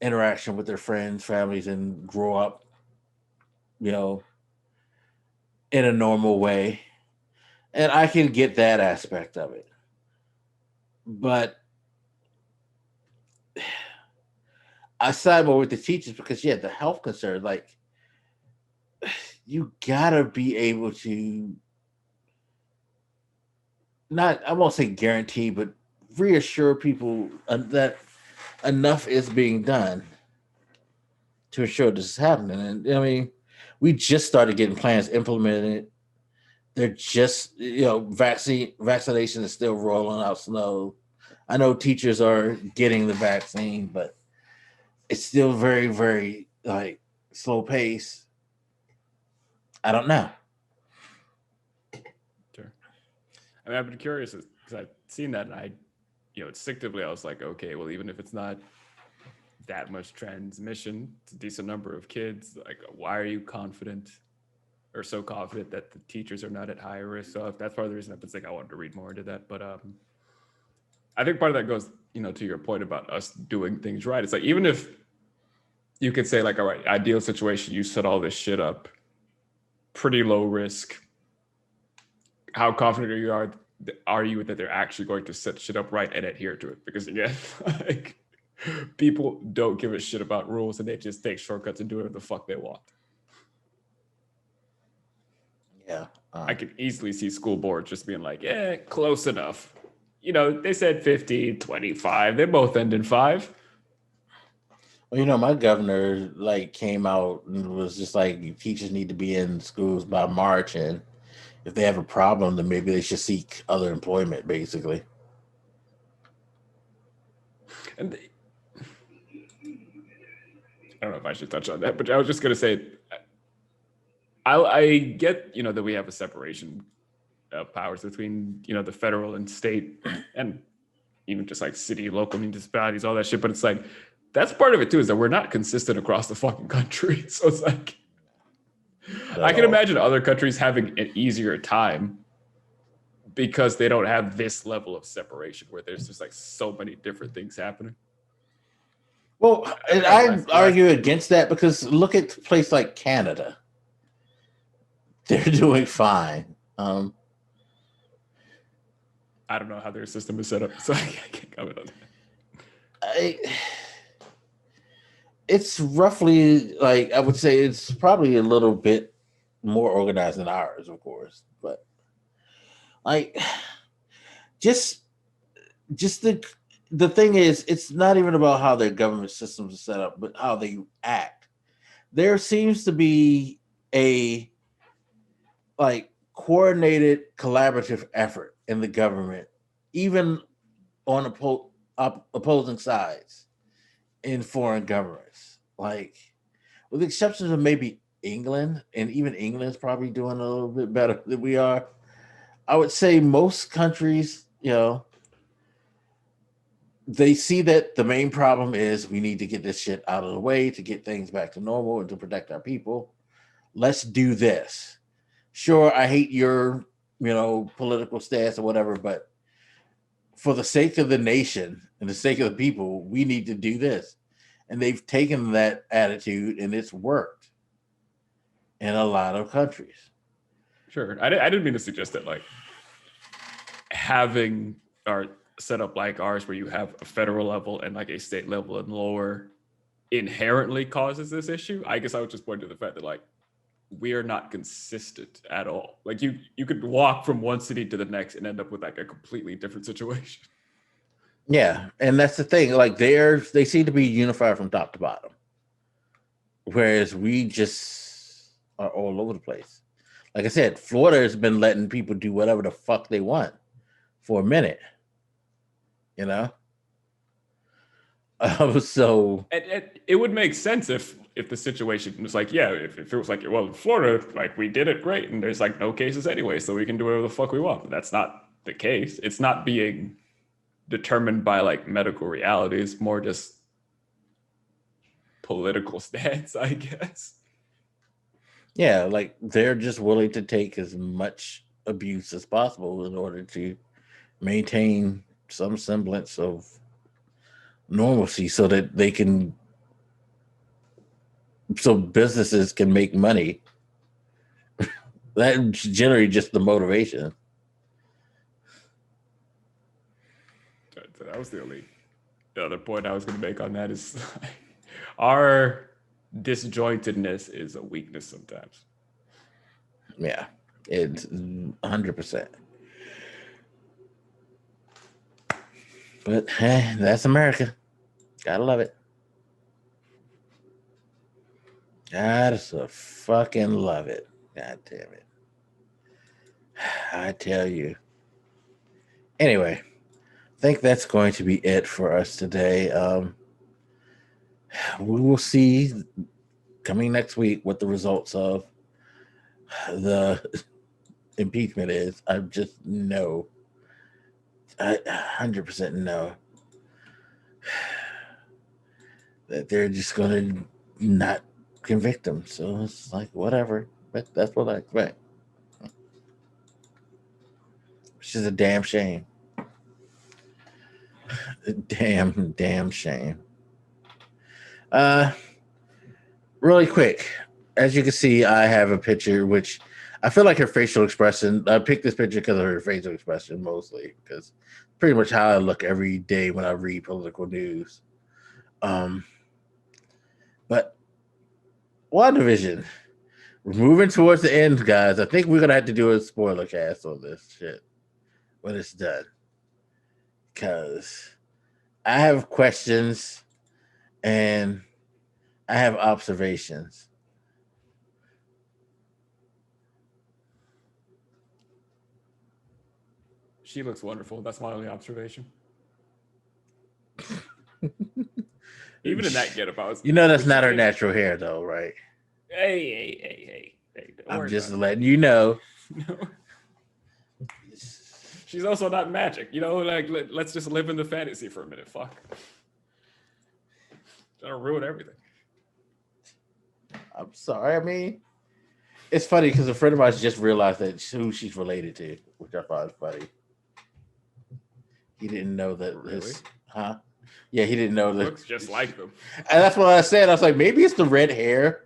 interaction with their friends, families, and grow up, you know, in a normal way. And I can get that aspect of it. But I side more with the teachers because, yeah, the health concern, like, you gotta be able to not, I won't say guarantee, but reassure people that enough is being done to ensure this is happening. And I mean, we just started getting plans implemented. They're just, vaccination is still rolling out slow. I know teachers are getting the vaccine, but it's still very, very like slow pace. I don't know. Sure. I mean, I've been curious because I've seen that, and instinctively I was like, okay, well, even if it's not that much transmission, it's a decent number of kids. Like, why are you confident or so confident that the teachers are not at higher risk? So if that's part of the reason I've been saying I wanted to read more into that. But I think part of that goes, to your point about us doing things right. It's like, even if you could say like, all right, ideal situation, you set all this shit up, pretty low risk. How confident are you that they're actually going to set shit up right and adhere to it? Because again, like, people don't give a shit about rules and they just take shortcuts and do whatever the fuck they want. Yeah. I could easily see school boards just being like, yeah, close enough. They said 50, 25. They both end in 5. Well, my governor like came out and was just like, teachers need to be in schools by March, and if they have a problem, then maybe they should seek other employment, basically. And I don't know if I should touch on that, but I was just going to say, I get, that we have a separation of powers between, the federal and state and even just like city, local municipalities, all that shit. But it's like, that's part of it too, is that we're not consistent across the fucking country. So it's like, I can imagine other countries having an easier time because they don't have this level of separation where there's just like so many different things happening. Well, and I argue against that because look at a place like Canada. They're doing fine. I don't know how their system is set up, so I can't comment on that. It's roughly like, I would say it's probably a little bit more organized than ours, of course, but like just the thing is, it's not even about how their government systems are set up, but how they act. There seems to be a like coordinated collaborative effort in the government, even on opposing sides in foreign governments. Like, with the exceptions of maybe England, and even England's probably doing a little bit better than we are. I would say most countries, they see that the main problem is we need to get this shit out of the way to get things back to normal and to protect our people. Let's do this. Sure, I hate your, political stance or whatever, but for the sake of the nation and the sake of the people, we need to do this. And they've taken that attitude and it's worked in a lot of countries. Sure. I didn't mean to suggest that like having our setup like ours where you have a federal level and like a state level and lower inherently causes this issue. I guess I would just point to the fact that like we are not consistent at all. Like you could walk from one city to the next and end up with like a completely different situation. Yeah, and that's the thing. Like they seem to be unified from top to bottom, whereas we just are all over the place. Like I said, Florida has been letting people do whatever the fuck they want for a minute. So it would make sense if the situation was like, yeah, if it was like, well, in Florida, like we did it great, and there's like no cases anyway, so we can do whatever the fuck we want. But that's not the case. It's not being determined by like medical reality. It's more just political stance, I guess. Yeah, like they're just willing to take as much abuse as possible in order to maintain some semblance of normalcy so that they can so businesses can make money. That's generally just the motivation. That was the other point I was going to make on that is our disjointedness is a weakness sometimes. Yeah, it's 100%. But hey, that's America. Gotta love it. Gotta fucking love it. God damn it. I tell you. Anyway, I think that's going to be it for us today. We will see coming next week what the results of the impeachment is. I just know. I 100% know that they're just going to not convict him. So it's like, whatever. But that's what I expect. Which is a damn shame. Damn shame. Really quick, as you can see, I have a picture which I feel like her facial expression. I picked this picture because of her facial expression mostly, because pretty much how I look every day when I read political news. But WandaVision, we're moving towards the end, guys. I think we're gonna have to do a spoiler cast on this shit when it's done, because I have questions and I have observations. She looks wonderful. That's my only observation. Even in that getup, I was. That's not her natural hair, though, right? Hey! I'm just letting you know. No. She's also not magic. Like let's just live in the fantasy for a minute. Fuck. That'll ruin everything. I'm sorry. I mean, it's funny because a friend of mine just realized that who she's related to, which I thought was funny. He didn't know that. Really? Huh? Yeah, he didn't know that. Looks just like them. And that's what I said. I was like, maybe it's the red hair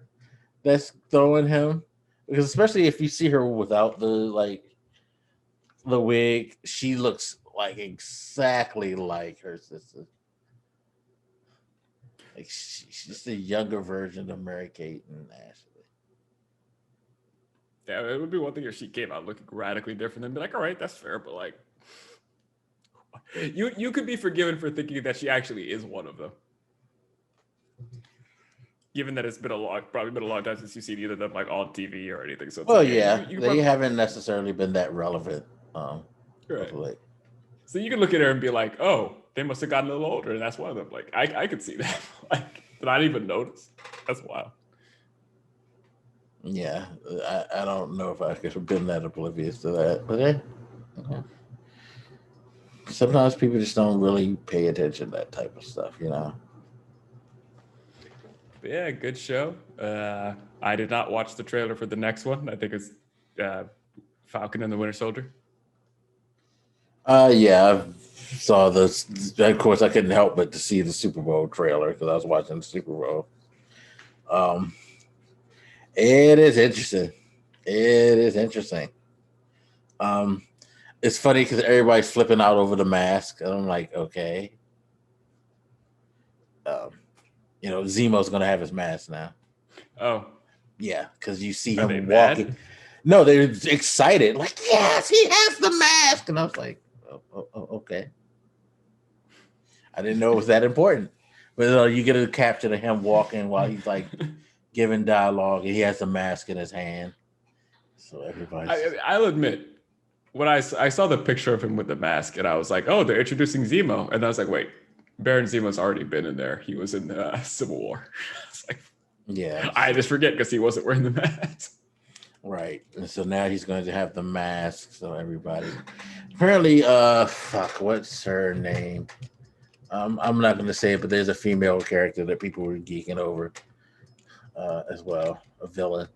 that's throwing him, because especially if you see her without the wig, she looks like exactly like her sister. Like she's just a younger version of Mary Kate and Ashley. Yeah, it would be one thing if she came out looking radically different and be like, all right, that's fair, but like you could be forgiven for thinking that she actually is one of them. Given that it's probably been a long time since you've seen either of them like on TV or anything. So well, like, yeah, you they haven't necessarily been that relevant. Right. So you can look at her and be like, oh, they must have gotten a little older, and that's one of them. Like, I could see that. Like, did I even notice? That's wild. Yeah, I don't know if I could have been that oblivious to that, but yeah. Sometimes people just don't really pay attention to that type of stuff, But yeah, good show. I did not watch the trailer for the next one. I think it's Falcon and the Winter Soldier. Yeah, I saw this. Of course, I couldn't help but to see the Super Bowl trailer because I was watching the Super Bowl. It is interesting. It's funny because everybody's flipping out over the mask, and I'm like, okay. Zemo's gonna have his mask now. Oh, yeah, because you see him walking. Mad? No, they're excited, like, yes, he has the mask, and I was like, oh, okay. I didn't know it was that important, but you get a capture of him walking while he's like giving dialogue, and he has the mask in his hand. So everybody's. I'll admit, when I saw the picture of him with the mask, and I was like, oh, they're introducing Zemo, and I was like, wait, Baron Zemo's already been in there. He was in the Civil War. It's like, yeah, I just forget because he wasn't wearing the mask. Right, and so now he's going to have the mask. So everybody, apparently, what's her name? I'm not going to say it, but there's a female character that people were geeking over, as well, a villain.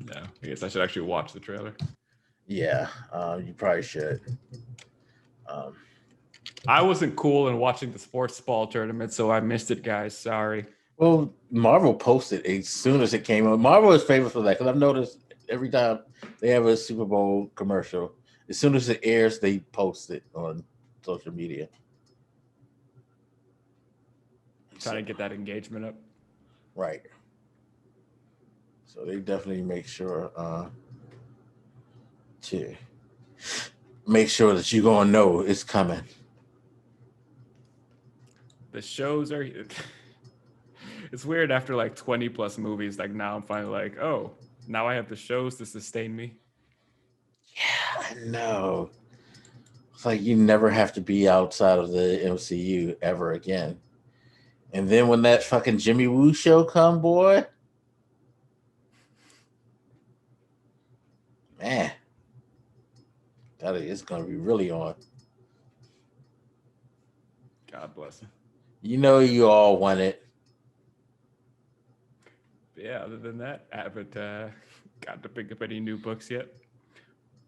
No, I guess I should actually watch the trailer. Yeah, you probably should. I wasn't cool in watching the sports ball tournament, so I missed it, guys. Sorry. Well, Marvel posted as soon as it came out. Marvel is famous for that because I've noticed every time they have a Super Bowl commercial, as soon as it airs, they post it on social media. Trying to get that engagement up. Right. So they definitely make sure to make sure that you're gonna know it's coming. The shows are. It's weird after like 20 plus movies. Like now I'm finally like, oh, now I have the shows to sustain me. Yeah, I know. It's like you never have to be outside of the MCU ever again. And then when that fucking Jimmy Woo show come, boy, man, that is gonna be really on. God bless him. You know you all want it. But yeah, other than that, I haven't got to pick up any new books yet.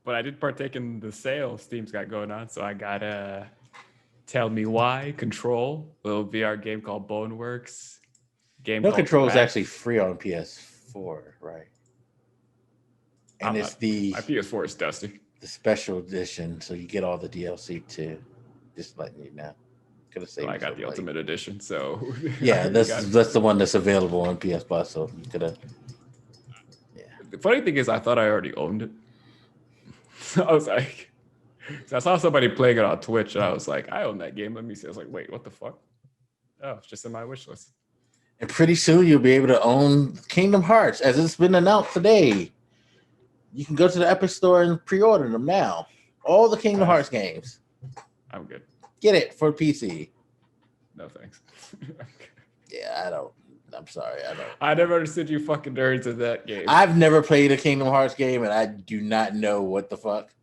But I did partake in the sale Steam's got going on. So I got Tell Me Why, Control, a little VR game called Boneworks. Game No called Control is Back. actually free on PS4, right? And it's My PS4 is dusty. the special edition, so you get all the DLC too. Just letting you know. Could have saved. So I got the Ultimate Edition. So yeah, that's the one that's available on PS Plus. So you could have. Yeah. The funny thing is, I thought I already owned it. So I was like, so I saw somebody playing it on Twitch, and I was like, I own that game. Let me see. I was like, wait, what the fuck? Oh, it's just in my wish list. And pretty soon you'll be able to own Kingdom Hearts, as it's been announced today. You can go to the Epic Store and pre-order them now. All the Kingdom Hearts games. I'm good. Get it for PC. No thanks. Yeah, I don't. I'm sorry, I don't. I never understood you fucking nerds in that game. I've never played a Kingdom Hearts game, and I do not know what the fuck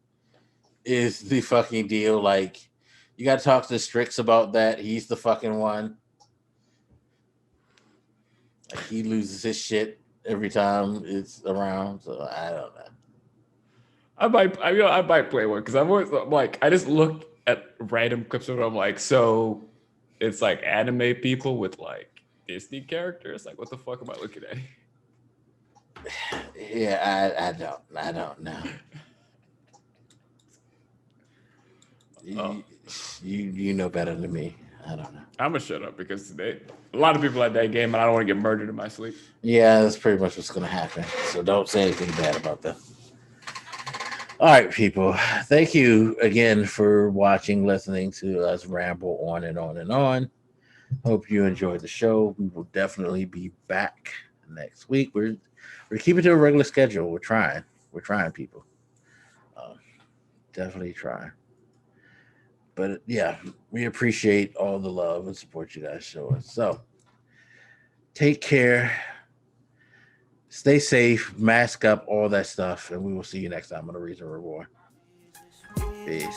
is the fucking deal. Like, you got to talk to Strix about that. He's the fucking one. Like, he loses his shit every time it's around. So I don't know. I might play one because I'm like, I just look at random clips of it. I'm like, so it's like anime people with like Disney characters. Like, what the fuck am I looking at? Yeah, I don't know. You know better than me. I don't know. I'm gonna shut up because a lot of people like that game, and I don't want to get murdered in my sleep. Yeah, that's pretty much what's going to happen. So don't say anything bad about them. All right, people. Thank you again for watching, listening to us ramble on and on and on. Hope you enjoyed the show. We will definitely be back next week. We're keeping to a regular schedule. We're trying, people. Definitely trying. But yeah, we appreciate all the love and support you guys show us. So take care. Stay safe, mask up, all that stuff, and we will see you next time on the Reason Reborn. Peace.